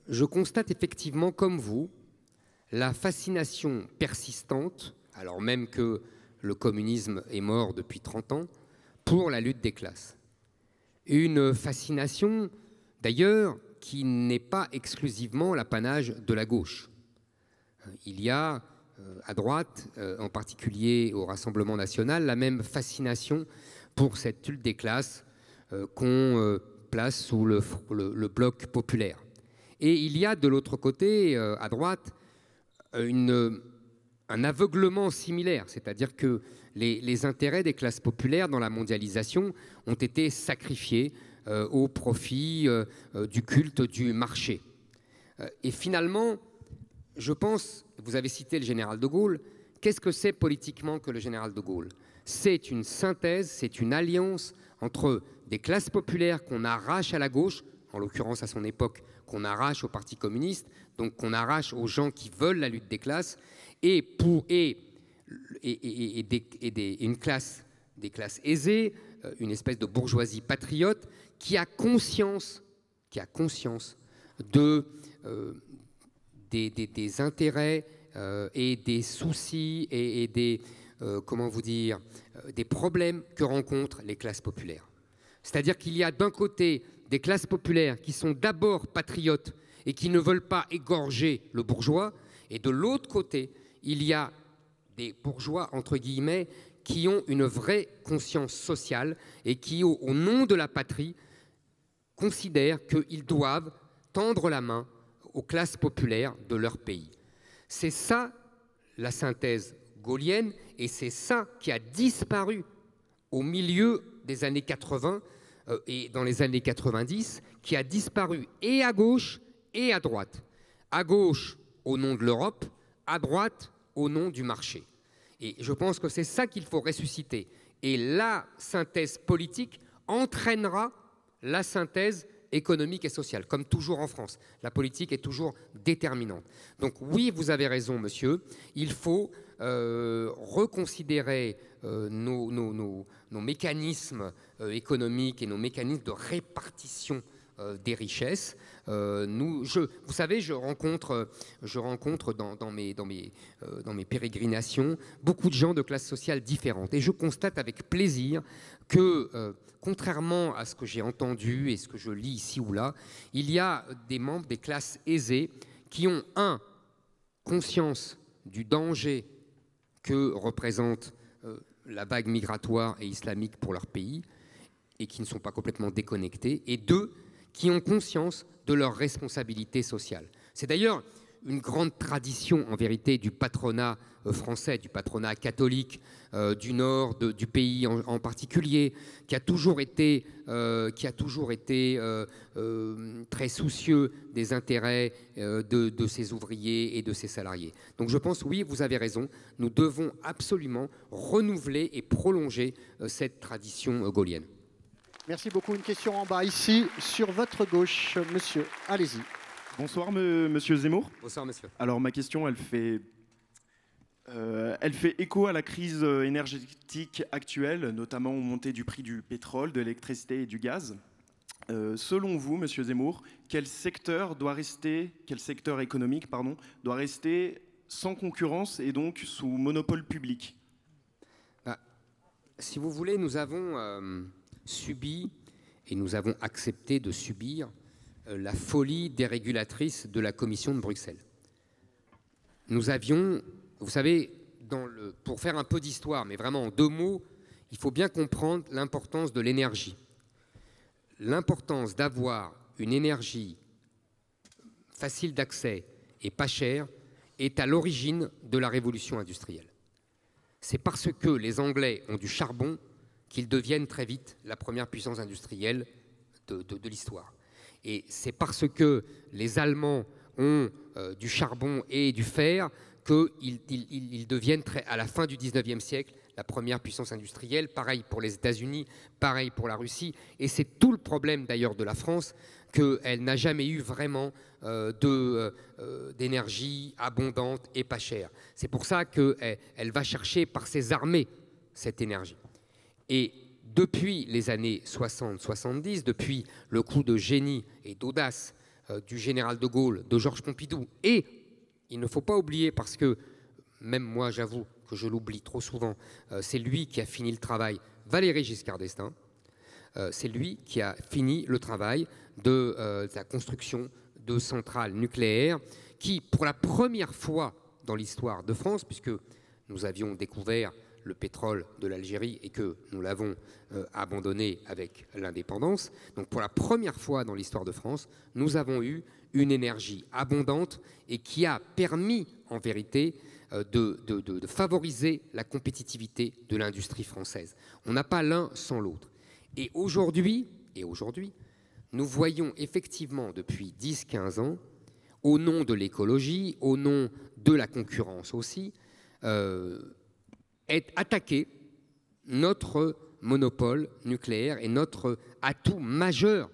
Je constate effectivement, comme vous, la fascination persistante, alors même que le communisme est mort depuis 30 ans, pour la lutte des classes. Une fascination, d'ailleurs, qui n'est pas exclusivement l'apanage de la gauche. Il y a à droite, en particulier au Rassemblement national, la même fascination pour cette lutte des classes qu'on place sous le bloc populaire. Et il y a de l'autre côté, à droite, un aveuglement similaire, c'est-à-dire que les intérêts des classes populaires dans la mondialisation ont été sacrifiés au profit du culte du marché. Et finalement, je pense, vous avez cité le général de Gaulle, qu'est-ce que c'est politiquement que le général de Gaulle? C'est une synthèse, c'est une alliance entre des classes populaires qu'on arrache à la gauche, en l'occurrence à son époque, qu'on arrache au Parti communiste, donc qu'on arrache aux gens qui veulent la lutte des classes, et une classe, des classes aisées, une espèce de bourgeoisie patriote qui a conscience des intérêts et des soucis et des problèmes que rencontrent les classes populaires. C'est-à-dire qu'il y a d'un côté des classes populaires qui sont d'abord patriotes et qui ne veulent pas égorger le bourgeois, et de l'autre côté, il y a des bourgeois, entre guillemets, qui ont une vraie conscience sociale et qui, au nom de la patrie, considèrent qu'ils doivent tendre la main aux classes populaires de leur pays. C'est ça la synthèse gaulienne, et c'est ça qui a disparu au milieu des années 80 et dans les années 90, qui a disparu et à gauche et à droite. À gauche, au nom de l'Europe, à droite, au nom du marché. Et je pense que c'est ça qu'il faut ressusciter. Et la synthèse politique entraînera la synthèse économique et sociale, comme toujours en France. La politique est toujours déterminante. Donc oui, vous avez raison, monsieur, il faut reconsidérer nos mécanismes économiques et nos mécanismes de répartition des richesses. Vous savez, je rencontre dans mes pérégrinations beaucoup de gens de classes sociales différentes. Et je constate avec plaisir que, contrairement à ce que j'ai entendu et ce que je lis ici ou là, il y a des membres des classes aisées qui ont, conscience du danger que représente la vague migratoire et islamique pour leur pays, et qui ne sont pas complètement déconnectés, et 2, qui ont conscience de leur responsabilité sociale. C'est d'ailleurs une grande tradition, en vérité, du patronat français, du patronat catholique, du nord du pays en particulier, qui a toujours été très soucieux des intérêts de ses ouvriers et de ses salariés. Donc je pense, oui, vous avez raison, nous devons absolument renouveler et prolonger cette tradition gaullienne. Merci beaucoup. Une question en bas ici, sur votre gauche, monsieur. Allez-y. Bonsoir, monsieur Zemmour. Bonsoir, monsieur. Alors, ma question, elle fait écho à la crise énergétique actuelle, notamment aux montées du prix du pétrole, de l'électricité et du gaz. Selon vous, monsieur Zemmour, quel secteur économique doit rester sans concurrence et donc sous monopole public? Si vous voulez, nous avons subi et nous avons accepté de subir la folie dérégulatrice de la Commission de Bruxelles. Nous avions, vous savez, pour faire un peu d'histoire, mais vraiment en 2 mots, il faut bien comprendre l'importance de l'énergie. L'importance d'avoir une énergie facile d'accès et pas chère est à l'origine de la révolution industrielle. C'est parce que les Anglais ont du charbon qu'ils deviennent très vite la première puissance industrielle de l'histoire. Et c'est parce que les Allemands ont du charbon et du fer qu'ils deviennent à la fin du 19e siècle la première puissance industrielle. Pareil pour les États-Unis, pareil pour la Russie. Et c'est tout le problème d'ailleurs de la France, qu'elle n'a jamais eu vraiment d'énergie abondante et pas chère. C'est pour ça qu'elle va chercher par ses armées cette énergie. Et depuis les années 60-70, depuis le coup de génie et d'audace du général de Gaulle, de Georges Pompidou, et il ne faut pas oublier, parce que même moi j'avoue que je l'oublie trop souvent, c'est lui qui a fini le travail, Valéry Giscard d'Estaing, c'est lui qui a fini le travail de la construction de centrales nucléaires qui, pour la première fois dans l'histoire de France, puisque nous avions découvert le pétrole de l'Algérie et que nous l'avons abandonné avec l'indépendance. Donc pour la première fois dans l'histoire de France, nous avons eu une énergie abondante et qui a permis en vérité de favoriser la compétitivité de l'industrie française. On n'a pas l'un sans l'autre. Et aujourd'hui, nous voyons effectivement depuis 10-15 ans, au nom de l'écologie, au nom de la concurrence aussi, attaquer notre monopole nucléaire et notre atout majeur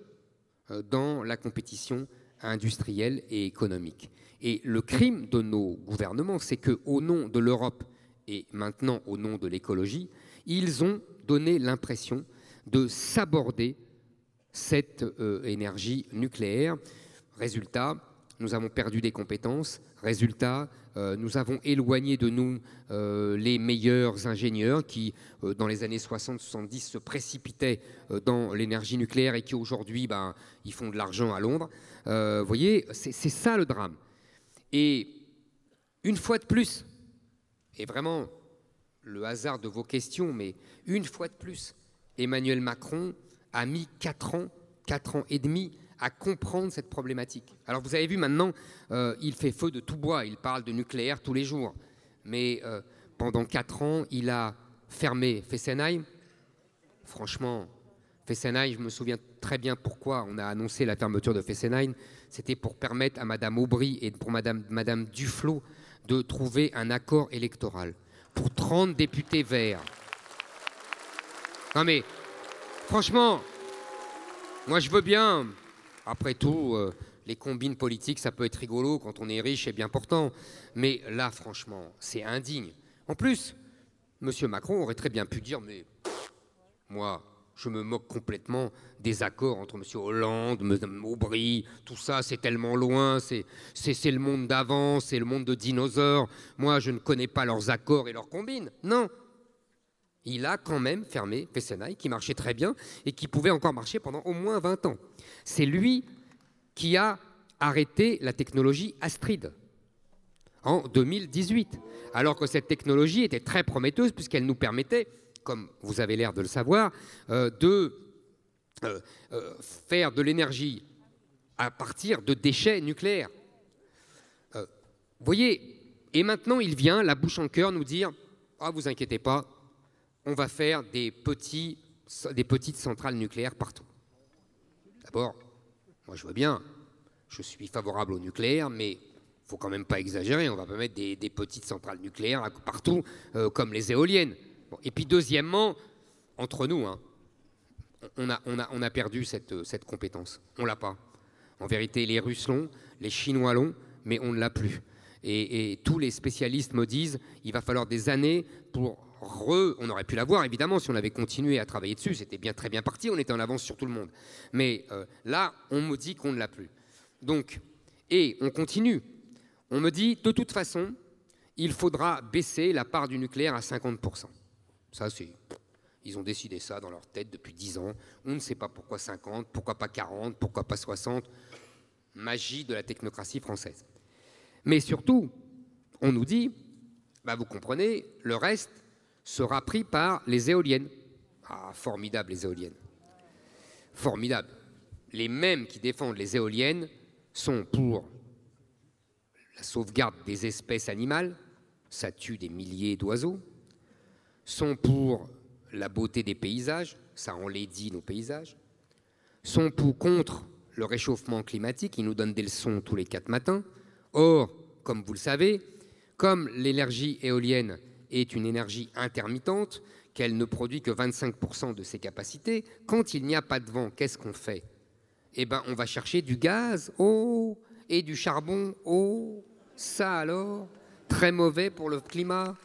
dans la compétition industrielle et économique. Et le crime de nos gouvernements, c'est qu'au nom de l'Europe et maintenant au nom de l'écologie, ils ont donné l'impression de s'aborder cette énergie nucléaire. Résultat, nous avons perdu des compétences. Résultat, nous avons éloigné de nous les meilleurs ingénieurs qui, dans les années 60-70, se précipitaient dans l'énergie nucléaire et qui aujourd'hui, ils font de l'argent à Londres. Vous voyez, c'est ça le drame. Et une fois de plus, et vraiment le hasard de vos questions, mais une fois de plus, Emmanuel Macron a mis 4 ans et demi à comprendre cette problématique. Alors vous avez vu maintenant, il fait feu de tout bois, il parle de nucléaire tous les jours. Mais pendant 4 ans, il a fermé Fessenheim. Franchement, Fessenheim, je me souviens très bien pourquoi on a annoncé la fermeture de Fessenheim. C'était pour permettre à Madame Aubry et pour Madame Duflot de trouver un accord électoral pour 30 députés verts. Non mais, franchement, moi je veux bien. Après tout, les combines politiques, ça peut être rigolo quand on est riche et bien portant. Mais là, franchement, c'est indigne. En plus, M. Macron aurait très bien pu dire, mais moi, Je me moque complètement des accords entre M. Hollande, M. Aubry, tout ça, c'est tellement loin, c'est le monde d'avant, c'est le monde de dinosaures. Moi, je ne connais pas leurs accords et leurs combines. Non. Il a quand même fermé Fessenheim, qui marchait très bien et qui pouvait encore marcher pendant au moins 20 ans. C'est lui qui a arrêté la technologie Astrid en 2018, alors que cette technologie était très prometteuse puisqu'elle nous permettait, comme vous avez l'air de le savoir, de faire de l'énergie à partir de déchets nucléaires. Vous voyez, et maintenant il vient, la bouche en cœur, nous dire « Ah, vous inquiétez pas, on va faire des petites centrales nucléaires partout. » D'abord, moi je vois bien, je suis favorable au nucléaire, mais il ne faut quand même pas exagérer, on ne va pas mettre des petites centrales nucléaires partout, comme les éoliennes. Bon, et puis deuxièmement, entre nous, hein, on a perdu cette compétence. On ne l'a pas. En vérité, les Russes l'ont, les Chinois l'ont, mais on ne l'a plus. Et tous les spécialistes me disent il va falloir des années pour... On aurait pu l'avoir, évidemment, si on avait continué à travailler dessus. C'était très bien parti, on était en avance sur tout le monde. Mais là, on me dit qu'on ne l'a plus. Donc, et on continue. On me dit, de toute façon, il faudra baisser la part du nucléaire à 50%. Ça, c'est... Ils ont décidé ça dans leur tête depuis 10 ans. On ne sait pas pourquoi 50, pourquoi pas 40, pourquoi pas 60. Magie de la technocratie française. Mais surtout, on nous dit, bah vous comprenez, le reste sera pris par les éoliennes. Ah, formidable les éoliennes. Formidable. Les mêmes qui défendent les éoliennes sont pour la sauvegarde des espèces animales, ça tue des milliers d'oiseaux, sont pour la beauté des paysages, ça enlaidit nos paysages, sont contre le réchauffement climatique, ils nous donnent des leçons tous les 4 matins. Or, comme vous le savez, comme l'énergie éolienne est une énergie intermittente, qu'elle ne produit que 25% de ses capacités, quand il n'y a pas de vent, qu'est-ce qu'on fait? Eh bien, on va chercher du gaz, oh, et du charbon, oh, ça alors, très mauvais pour le climat.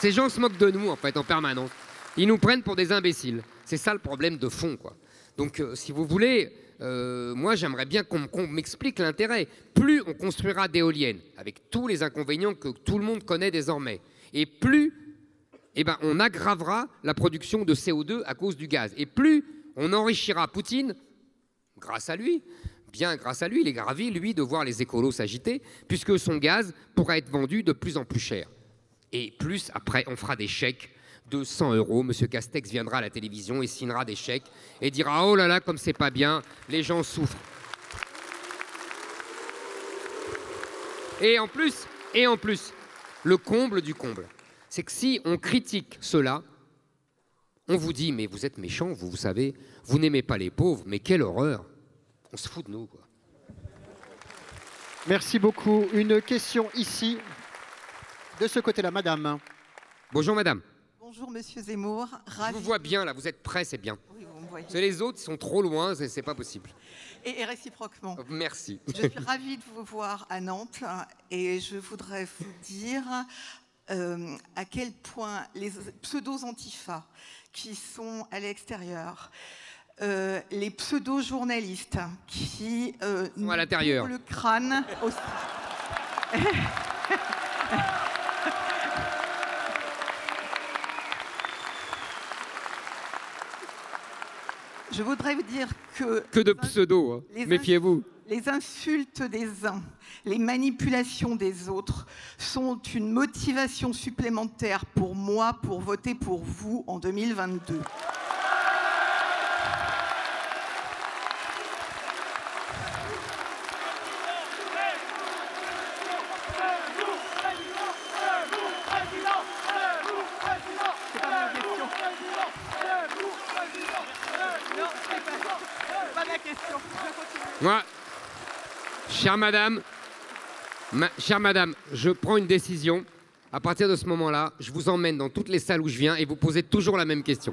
Ces gens se moquent de nous, en fait, en permanence. Ils nous prennent pour des imbéciles. C'est ça le problème de fond, quoi. Donc, si vous voulez, moi, j'aimerais bien qu'on m'explique l'intérêt. Plus on construira d'éoliennes, avec tous les inconvénients que tout le monde connaît désormais, et plus eh ben, on aggravera la production de CO2 à cause du gaz. Et plus on enrichira Poutine, grâce à lui, bien grâce à lui, il est ravi, lui, de voir les écolos s'agiter, puisque son gaz pourra être vendu de plus en plus cher. Et plus, après, on fera des chèques de 100 €. Monsieur Castex viendra à la télévision et signera des chèques et dira « Oh là là, comme c'est pas bien, les gens souffrent. » Et en plus, le comble du comble, c'est que si on critique cela, on vous dit « Mais vous êtes méchants, vous savez, vous n'aimez pas les pauvres, mais quelle horreur !» On se fout de nous, quoi. Merci beaucoup. Une question ici, de ce côté-là, madame. Bonjour, madame. Bonjour, monsieur Zemmour. Je vous vois bien, là, vous êtes prêt, c'est bien. Oui, vous me voyez. C'est les autres, ils sont trop loin, c'est pas possible. Et réciproquement. Merci. Je suis ravie de vous voir à Nantes et je voudrais vous dire à quel point les pseudo-antifas qui sont à l'extérieur, les pseudo-journalistes qui sont à l'intérieur, le crâne aussi. Je voudrais vous dire que de pseudo, hein. Méfiez-vous. Les insultes des uns, les manipulations des autres sont une motivation supplémentaire pour moi pour voter pour vous en 2022. Moi, chère madame, je prends une décision. À partir de ce moment-là, je vous emmène dans toutes les salles où je viens et vous posez toujours la même question.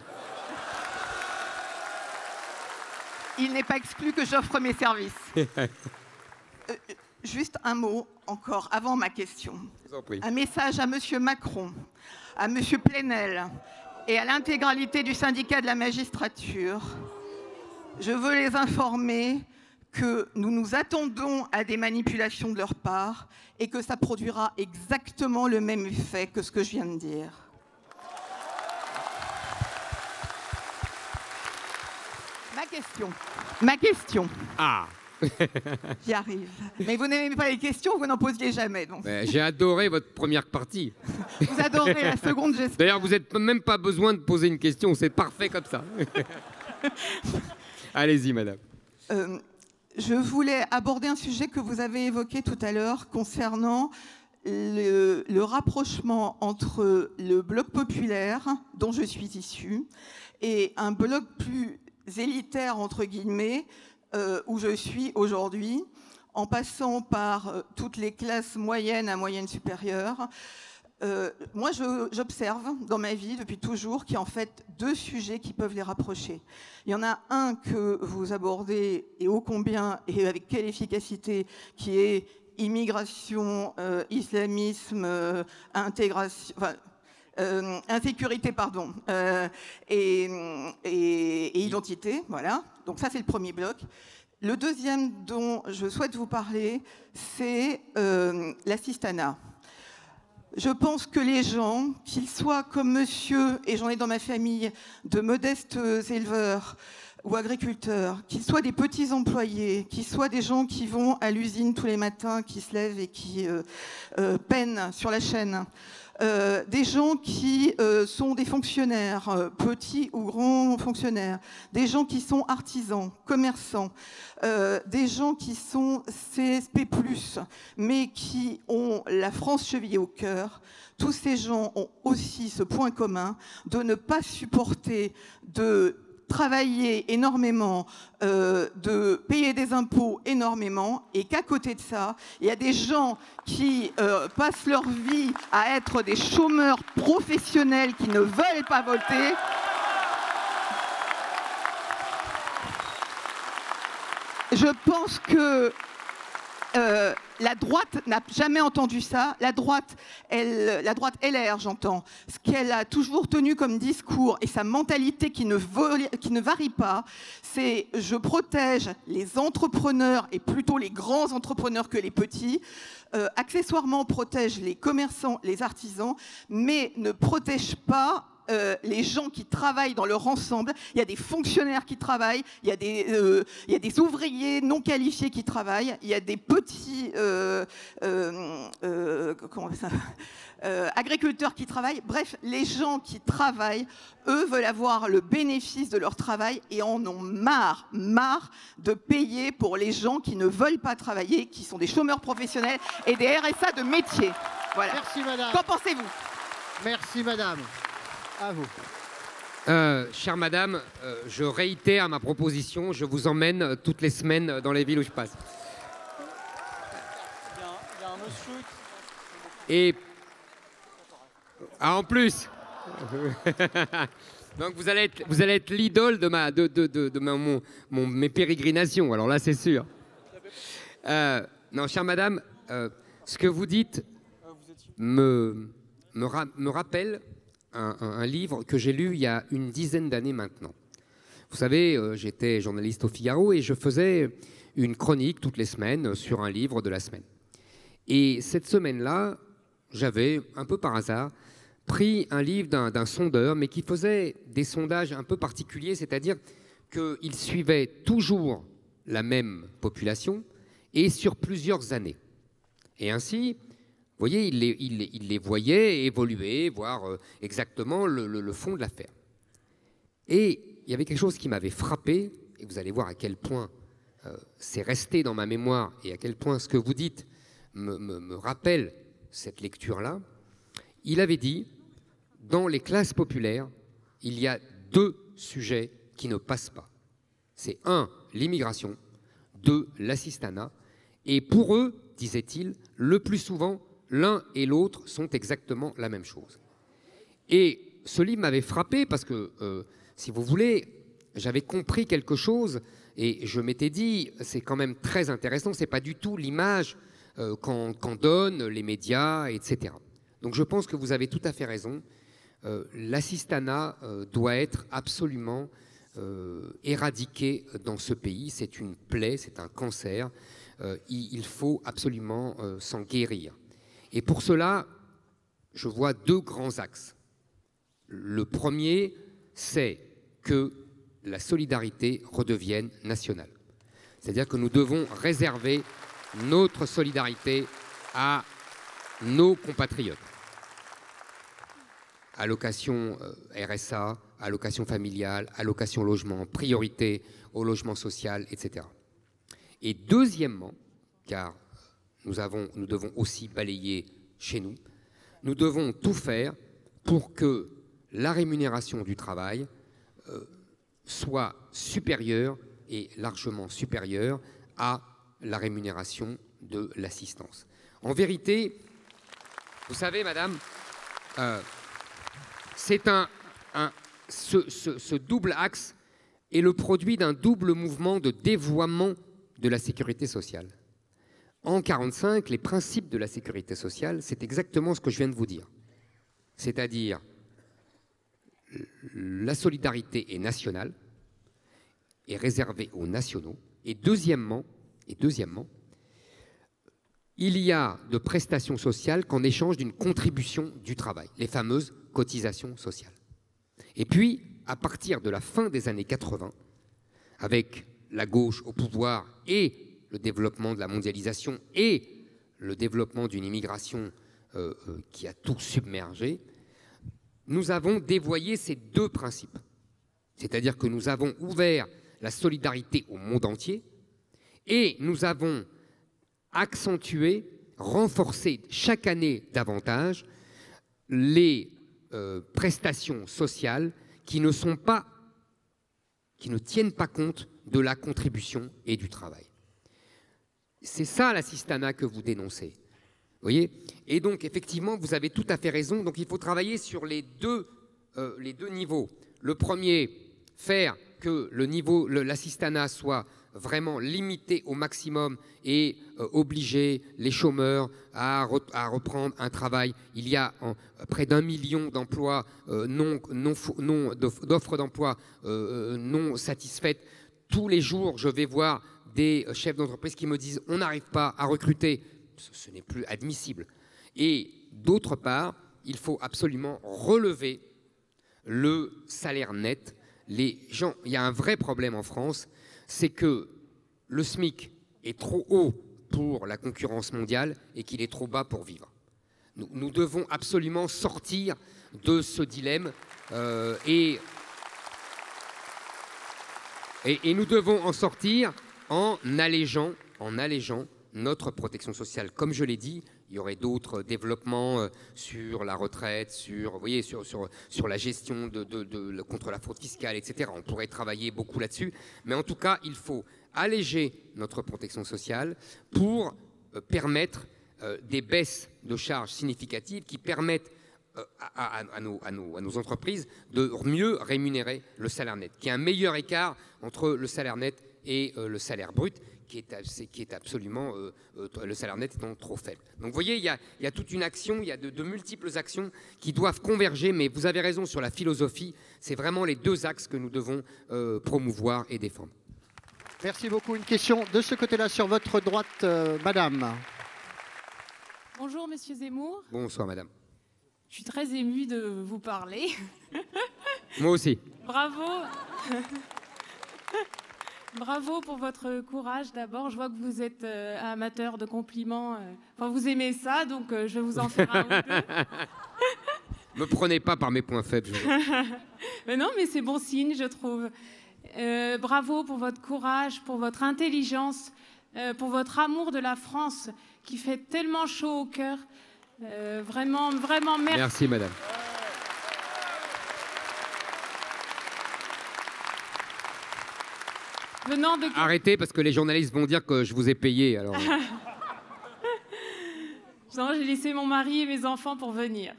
Il n'est pas exclu que j'offre mes services. Juste un mot. encore avant ma question. Je vous en prie. Un message à Monsieur Macron, à Monsieur Plenel et à l'intégralité du syndicat de la magistrature. Je veux les informer que nous nous attendons à des manipulations de leur part et que ça produira exactement le même effet que ce que je viens de dire. Ma question. Ah. J'y arrive. Mais vous n'aimez pas les questions, vous n'en posiez jamais. Donc. J'ai adoré votre première partie. Vous adorez la seconde, j'espère. D'ailleurs, vous n'avez même pas besoin de poser une question, c'est parfait comme ça. Allez-y, madame. Je voulais aborder un sujet que vous avez évoqué tout à l'heure concernant le rapprochement entre le bloc populaire, dont je suis issue, et un bloc plus élitaire, entre guillemets, où je suis aujourd'hui, en passant par toutes les classes moyennes à moyennes supérieures. Moi, j'observe dans ma vie depuis toujours qu'il y a en fait deux sujets qui peuvent les rapprocher. Il y en a un que vous abordez, et ô combien, et avec quelle efficacité, qui est immigration, islamisme, intégration... Enfin, insécurité, pardon, et identité, voilà. Donc ça, c'est le premier bloc. Le deuxième dont je souhaite vous parler, c'est l'assistanat. Je pense que les gens, qu'ils soient comme monsieur, et j'en ai dans ma famille, de modestes éleveurs ou agriculteurs, qu'ils soient des petits employés, qu'ils soient des gens qui vont à l'usine tous les matins, qui se lèvent et qui peinent sur la chaîne, des gens qui sont des fonctionnaires, petits ou grands fonctionnaires, des gens qui sont artisans, commerçants, des gens qui sont CSP+, mais qui ont la France chevillée au cœur. Tous ces gens ont aussi ce point commun de ne pas supporter de travailler énormément, de payer des impôts énormément, et qu'à côté de ça, il y a des gens qui passent leur vie à être des chômeurs professionnels qui ne veulent pas voter. Je pense que la droite n'a jamais entendu ça. La droite LR, j'entends, ce qu'elle a toujours tenu comme discours et sa mentalité qui ne varie pas, c'est je protège les entrepreneurs et plutôt les grands entrepreneurs que les petits. Accessoirement, protège les commerçants, les artisans, mais ne protège pas les gens qui travaillent dans leur ensemble. Il y a des fonctionnaires qui travaillent, il y a des ouvriers non qualifiés qui travaillent, il y a des petits agriculteurs qui travaillent. Bref, les gens qui travaillent, eux, veulent avoir le bénéfice de leur travail et en ont marre de payer pour les gens qui ne veulent pas travailler, qui sont des chômeurs professionnels et des RSA de métier. Voilà. Merci, madame. Qu'en pensez-vous? Merci, madame. À vous. Chère madame, je réitère ma proposition, je vous emmène toutes les semaines dans les villes où je passe. Il y a un monsieur qui... Et... Ah, en plus. Donc vous allez être l'idole de mes pérégrinations, alors là c'est sûr. Non, chère madame, ce que vous dites me rappelle un livre que j'ai lu il y a une dizaine d'années maintenant. Vous savez, j'étais journaliste au Figaro et je faisais une chronique toutes les semaines sur un livre de la semaine. Et cette semaine-là, j'avais, un peu par hasard, pris un livre d'un sondeur, mais qui faisait des sondages un peu particuliers, c'est-à-dire qu'il suivait toujours la même population et sur plusieurs années. Et ainsi... Vous voyez, il les voyait évoluer, voir exactement le fond de l'affaire. Et il y avait quelque chose qui m'avait frappé, et vous allez voir à quel point c'est resté dans ma mémoire, et à quel point ce que vous dites me rappelle cette lecture-là. Il avait dit, dans les classes populaires, il y a deux sujets qui ne passent pas. C'est 1, l'immigration, 2, l'assistanat, et pour eux, disait-il, le plus souvent, l'un et l'autre sont exactement la même chose. Et ce livre m'avait frappé parce que, si vous voulez, j'avais compris quelque chose et je m'étais dit, c'est quand même très intéressant, c'est pas du tout l'image qu'en donnent les médias, etc. Donc je pense que vous avez tout à fait raison. L'assistanat doit être absolument éradiqué dans ce pays. C'est une plaie, c'est un cancer. Il faut absolument s'en guérir. Et pour cela, je vois deux grands axes. Le premier, c'est que la solidarité redevienne nationale. C'est-à-dire que nous devons réserver notre solidarité à nos compatriotes. Allocation RSA, allocation familiale, allocation logement, priorité au logement social, etc. Et deuxièmement, car nous devons aussi balayer chez nous, nous devons tout faire pour que la rémunération du travail soit supérieure et largement supérieure à la rémunération de l'assistance. En vérité, vous savez, madame, ce double axe est le produit d'un double mouvement de dévoiement de la sécurité sociale. En 1945, les principes de la sécurité sociale, c'est exactement ce que je viens de vous dire. C'est-à-dire, la solidarité est nationale, est réservée aux nationaux. Et deuxièmement, il y a de prestations sociales qu'en échange d'une contribution du travail, les fameuses cotisations sociales. Et puis, à partir de la fin des années 80, avec la gauche au pouvoir et le développement de la mondialisation et le développement d'une immigration qui a tout submergé, nous avons dévoyé ces deux principes. C'est-à-dire que nous avons ouvert la solidarité au monde entier et nous avons accentué, renforcé chaque année davantage les prestations sociales qui ne tiennent pas compte de la contribution et du travail. C'est ça l'assistanat que vous dénoncez. Vous voyez ? Et donc, effectivement, vous avez tout à fait raison. Donc, il faut travailler sur les deux niveaux. Le premier, faire que l'assistanat soit vraiment limité au maximum et obliger les chômeurs à reprendre un travail. Il y a près d'1 million d'emplois d'offres d'emploi non satisfaites. Tous les jours, je vais voir des chefs d'entreprise qui me disent « on n'arrive pas à recruter ». Ce n'est plus admissible. Et d'autre part, il faut absolument relever le salaire net. Il y a un vrai problème en France, c'est que le SMIC est trop haut pour la concurrence mondiale et qu'il est trop bas pour vivre. Nous devons absolument sortir de ce dilemme et nous devons en sortir en allégeant notre protection sociale. Comme je l'ai dit, il y aurait d'autres développements sur la retraite, sur la gestion contre la fraude fiscale, etc. On pourrait travailler beaucoup là-dessus. Mais en tout cas, il faut alléger notre protection sociale pour permettre des baisses de charges significatives qui permettent à nos entreprises de mieux rémunérer le salaire net, qu'il y ait un meilleur écart entre le salaire net et le salaire brut, qui est absolument le salaire net étant trop faible. Donc vous voyez, il y a toute une action, il y a de multiples actions qui doivent converger, mais vous avez raison sur la philosophie, c'est vraiment les deux axes que nous devons promouvoir et défendre. Merci beaucoup. Une question de ce côté-là, sur votre droite, madame. Bonjour, monsieur Zemmour. Bonsoir, madame. Je suis très émue de vous parler. Moi aussi. Bravo. Bravo pour votre courage d'abord. Je vois que vous êtes amateur de compliments. Enfin, vous aimez ça, donc je vais vous en faire un ou deux. Me prenez pas par mes points faibles. Mais non, mais c'est bon signe, je trouve. Bravo pour votre courage, pour votre intelligence, pour votre amour de la France qui fait tellement chaud au cœur. Vraiment, vraiment, merci. Merci, madame. Arrêtez, parce que les journalistes vont dire que je vous ai payé. Alors... Non, j'ai laissé mon mari et mes enfants pour venir.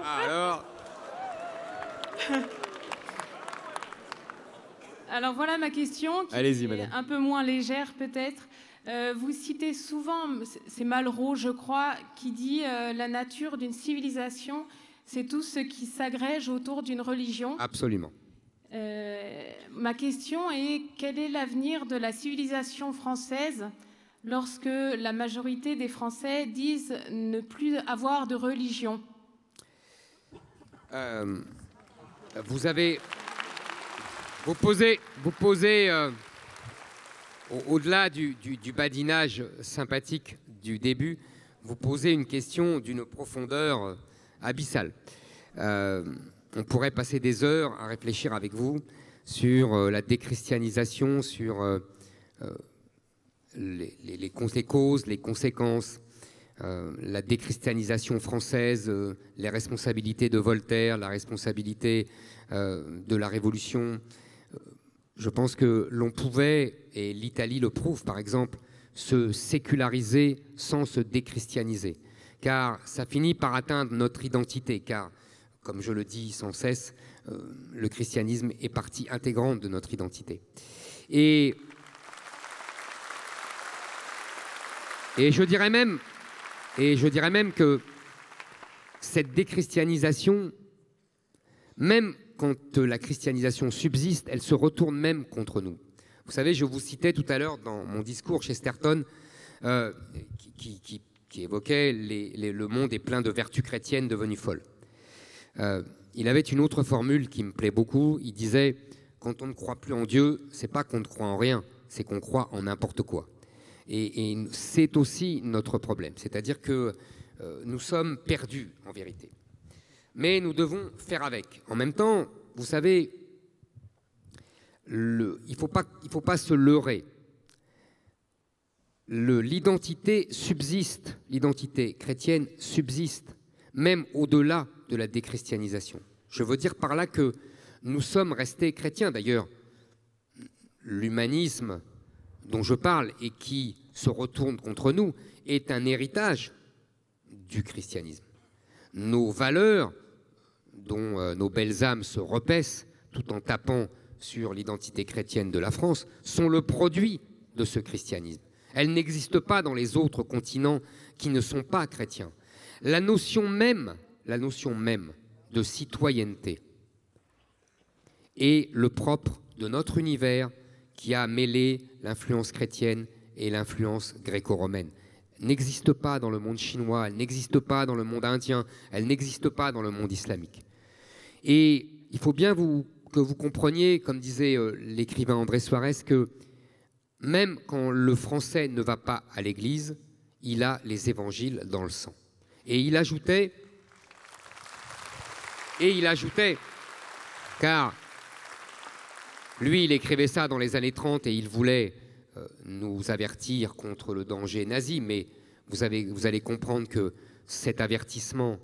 Alors Alors voilà ma question, qui Allez-y, est madame. un peu moins légère peut-être. Vous citez souvent, c'est Malraux, je crois, qui dit la nature d'une civilisation, c'est tout ce qui s'agrège autour d'une religion. Absolument. Ma question est, quel est l'avenir de la civilisation française lorsque la majorité des Français disent ne plus avoir de religion? Vous posez au-delà du badinage sympathique du début, vous posez une question d'une profondeur abyssale. On pourrait passer des heures à réfléchir avec vous sur la déchristianisation, sur les causes, les conséquences, la déchristianisation française, les responsabilités de Voltaire, la responsabilité de la Révolution. Je pense que l'on pouvait, et l'Italie le prouve par exemple, se séculariser sans se déchristianiser. Car ça finit par atteindre notre identité, car, comme je le dis sans cesse, le christianisme est partie intégrante de notre identité. Et je dirais même que cette déchristianisation, même quand la christianisation subsiste, elle se retourne même contre nous. Vous savez, je vous citais tout à l'heure dans mon discours Chesterton, qui évoquait le monde est plein de vertus chrétiennes devenues folles. Il avait une autre formule qui me plaît beaucoup. Il disait, quand on ne croit plus en Dieu, c'est pas qu'on ne croit en rien, c'est qu'on croit en n'importe quoi. Et c'est aussi notre problème. C'est-à-dire que nous sommes perdus, en vérité. Mais nous devons faire avec. En même temps, vous savez, il faut pas se leurrer. L'identité subsiste, l'identité chrétienne subsiste, même au-delà de la déchristianisation. Je veux dire par là que nous sommes restés chrétiens. D'ailleurs, l'humanisme dont je parle et qui se retourne contre nous est un héritage du christianisme. Nos valeurs, dont nos belles âmes se repaissent tout en tapant sur l'identité chrétienne de la France, sont le produit de ce christianisme. Elles n'existent pas dans les autres continents qui ne sont pas chrétiens. La notion même de citoyenneté est le propre de notre univers qui a mêlé l'influence chrétienne et l'influence gréco-romaine. Elle n'existe pas dans le monde chinois, elle n'existe pas dans le monde indien, elle n'existe pas dans le monde islamique. Et il faut bien que vous compreniez, comme disait l'écrivain André Suarez, que même quand le français ne va pas à l'église, il a les évangiles dans le sang. Et il ajoutait, car lui, il écrivait ça dans les années 30 et il voulait nous avertir contre le danger nazi, mais vous allez comprendre que cet avertissement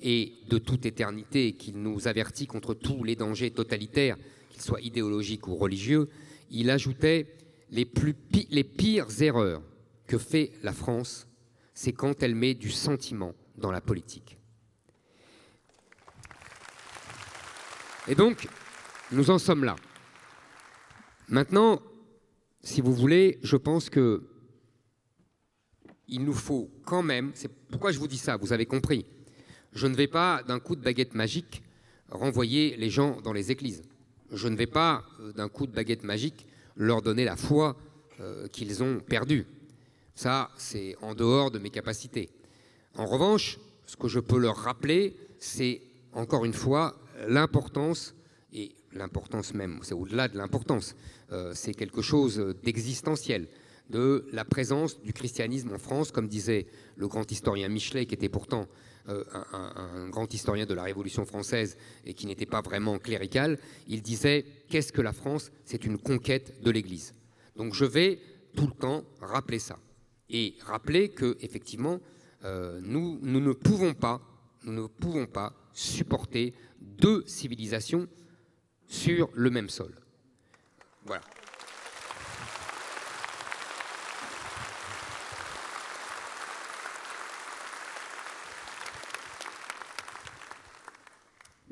est de toute éternité et qu'il nous avertit contre tous les dangers totalitaires, qu'ils soient idéologiques ou religieux. Il ajoutait les pires erreurs que fait la France, c'est quand elle met du sentiment dans la politique. Et donc, nous en sommes là. Maintenant, si vous voulez, je pense que il nous faut quand même, c'est pourquoi je vous dis ça, vous avez compris, je ne vais pas d'un coup de baguette magique renvoyer les gens dans les églises. Je ne vais pas d'un coup de baguette magique leur donner la foi qu'ils ont perdue. Ça, c'est en dehors de mes capacités. En revanche, ce que je peux leur rappeler, c'est encore une fois l'importance, et l'importance même, c'est au-delà de l'importance, c'est quelque chose d'existentiel, de la présence du christianisme en France, comme disait le grand historien Michelet, qui était pourtant un grand historien de la Révolution française et qui n'était pas vraiment clérical. Il disait « Qu'est-ce que la France ? C'est une conquête de l'Église ». Donc je vais tout le temps rappeler ça et rappeler que effectivement nous ne pouvons pas supporter deux civilisations sur le même sol. Voilà.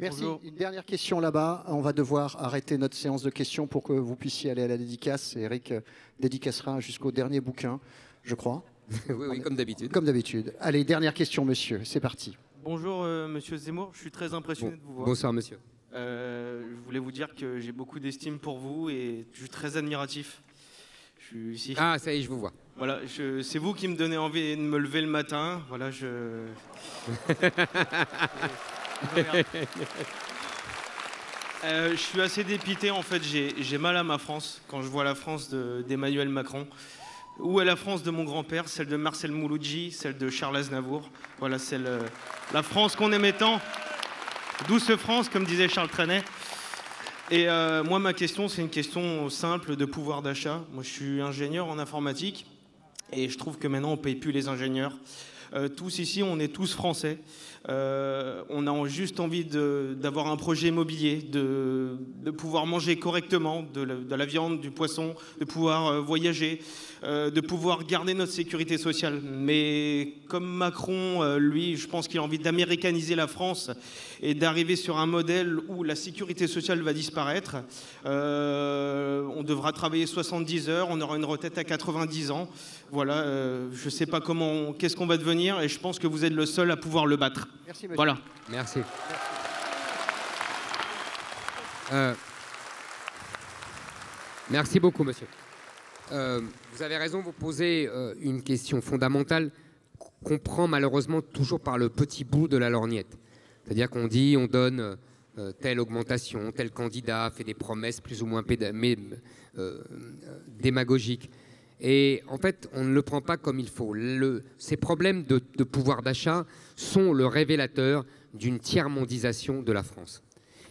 Merci. Bonjour. Une dernière question là-bas. On va devoir arrêter notre séance de questions pour que vous puissiez aller à la dédicace. Et Eric dédicacera jusqu'au dernier bouquin, je crois. Oui, comme d'habitude. Comme d'habitude. Allez, dernière question, monsieur. C'est parti. Bonjour, monsieur Zemmour. Je suis très impressionné de vous voir. Bonsoir, monsieur. Je voulais vous dire que j'ai beaucoup d'estime pour vous et je suis très admiratif. Je suis ici. Ah, ça y est, je vous vois. Voilà, c'est vous qui me donnez envie de me lever le matin. Voilà, je suis assez dépité, en fait, j'ai mal à ma France quand je vois la France d'Emmanuel Macron. Où est la France de mon grand-père, celle de Marcel Mouloudji, celle de Charles Aznavour. Voilà, la France qu'on aimait tant. Douce France, comme disait Charles Trenet. Et moi, ma question, c'est une question simple de pouvoir d'achat. Moi, je suis ingénieur en informatique et je trouve que maintenant, on ne paye plus les ingénieurs. Tous ici, on est tous français. On a juste envie d'avoir un projet immobilier, de pouvoir manger correctement de la viande, du poisson, de pouvoir voyager, de pouvoir garder notre sécurité sociale. Mais comme Macron, lui, je pense qu'il a envie d'américaniser la France et d'arriver sur un modèle où la sécurité sociale va disparaître. On devra travailler 70 heures, on aura une retraite à 90 ans. Voilà, je ne sais pas qu'est-ce qu'on va devenir et je pense que vous êtes le seul à pouvoir le battre. Merci, monsieur. Voilà. Merci. Merci beaucoup, monsieur. Vous avez raison, vous posez une question fondamentale qu'on prend malheureusement toujours par le petit bout de la lorgnette. C'est-à-dire qu'on dit, on donne telle augmentation, tel candidat fait des promesses plus ou moins démagogiques. Et en fait, on ne le prend pas comme il faut. Ces problèmes de pouvoir d'achat sont le révélateur d'une tiers-mondisation de la France.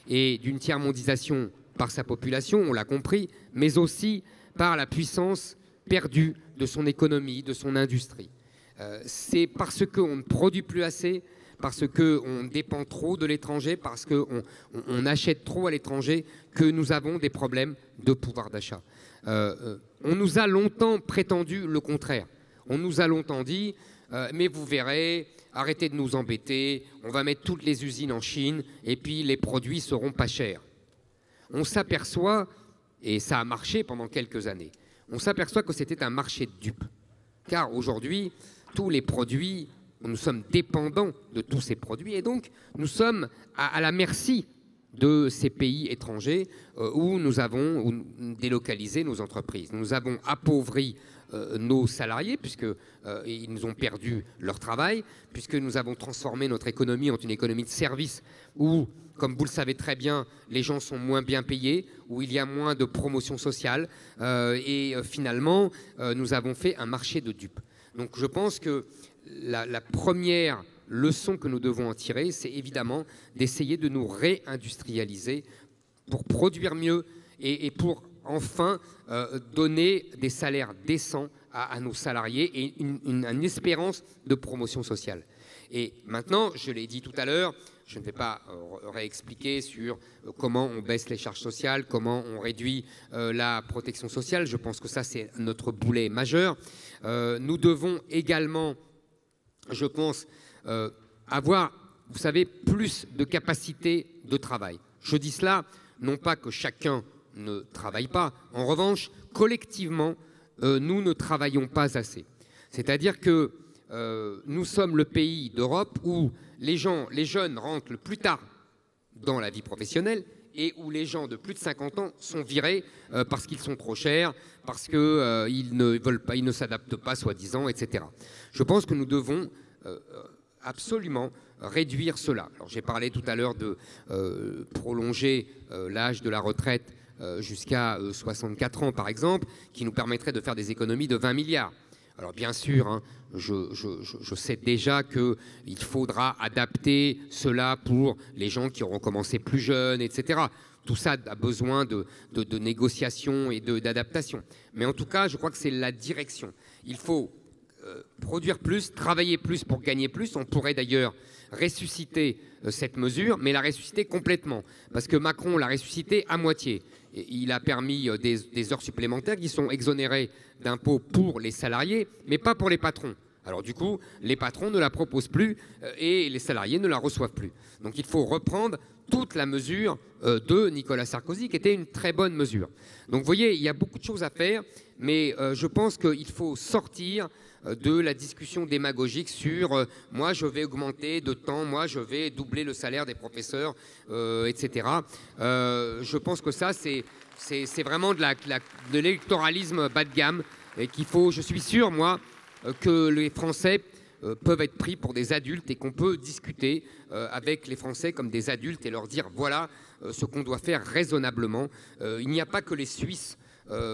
Et d'une tiers-mondisation par sa population, on l'a compris, mais aussi par la puissance perdue de son économie, de son industrie. C'est parce qu'on ne produit plus assez, parce qu'on dépend trop de l'étranger, parce qu'on achète trop à l'étranger, que nous avons des problèmes de pouvoir d'achat. On nous a longtemps prétendu le contraire. On nous a longtemps dit mais vous verrez, arrêtez de nous embêter, on va mettre toutes les usines en Chine et puis les produits seront pas chers. On s'aperçoit, et ça a marché pendant quelques années, on s'aperçoit que c'était un marché de dupes. Car aujourd'hui, tous les produits, nous sommes dépendants de tous ces produits et donc nous sommes à la merci de ces pays étrangers où nous avons délocalisé nos entreprises. Nous avons appauvri nos salariés puisqu'ils nous ont perdu leur travail, puisque nous avons transformé notre économie en une économie de service où, comme vous le savez très bien, les gens sont moins bien payés, où il y a moins de promotion sociale et finalement, nous avons fait un marché de dupes. Donc je pense que la première leçon que nous devons en tirer, c'est évidemment d'essayer de nous réindustrialiser pour produire mieux et pour enfin donner des salaires décents à nos salariés et une espérance de promotion sociale. Et maintenant, je l'ai dit tout à l'heure, je ne vais pas réexpliquer sur comment on baisse les charges sociales, comment on réduit la protection sociale. Je pense que ça, c'est notre boulet majeur. Nous devons également, je pense, avoir, vous savez, plus de capacité de travail. Je dis cela, non pas que chacun ne travaille pas. En revanche, collectivement, nous ne travaillons pas assez. C'est-à-dire que nous sommes le pays d'Europe où les jeunes rentrent le plus tard dans la vie professionnelle et où les gens de plus de 50 ans sont virés parce qu'ils sont trop chers, parce qu'ils ne s'adaptent pas, soi-disant, etc. Je pense que nous devons absolument réduire cela. Alors, j'ai parlé tout à l'heure de prolonger l'âge de la retraite jusqu'à 64 ans, par exemple, qui nous permettrait de faire des économies de 20 milliards. Alors bien sûr, hein, je sais déjà qu'il faudra adapter cela pour les gens qui auront commencé plus jeunes, etc. Tout ça a besoin de négociations et d'adaptation. Mais en tout cas, je crois que c'est la direction. Il faut produire plus, travailler plus pour gagner plus. On pourrait d'ailleurs ressusciter cette mesure, mais la ressusciter complètement. Parce que Macron l'a ressuscité à moitié. Et il a permis des heures supplémentaires qui sont exonérées d'impôts pour les salariés, mais pas pour les patrons. Alors du coup, les patrons ne la proposent plus et les salariés ne la reçoivent plus. Donc il faut reprendre toute la mesure de Nicolas Sarkozy, qui était une très bonne mesure. Donc vous voyez, il y a beaucoup de choses à faire, mais je pense qu'il faut sortir de la discussion démagogique sur moi je vais augmenter de temps, moi je vais doubler le salaire des professeurs, etc. Je pense que ça c'est vraiment de l'électoralisme bas de gamme et qu'il faut, je suis sûr moi, que les Français peuvent être pris pour des adultes et qu'on peut discuter avec les Français comme des adultes et leur dire voilà ce qu'on doit faire raisonnablement. Il n'y a pas que les Suisses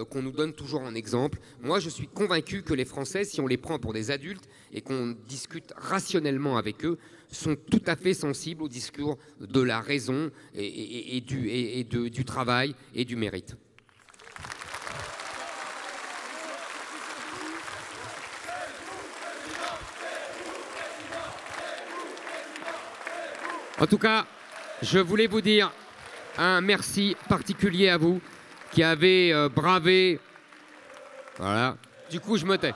qu'on nous donne toujours en exemple. Moi, je suis convaincu que les Français, si on les prend pour des adultes et qu'on discute rationnellement avec eux, sont tout à fait sensibles au discours de la raison et du travail et du mérite. En tout cas, je voulais vous dire un merci particulier à vous qui avez bravé. Voilà. Du coup, je me tais.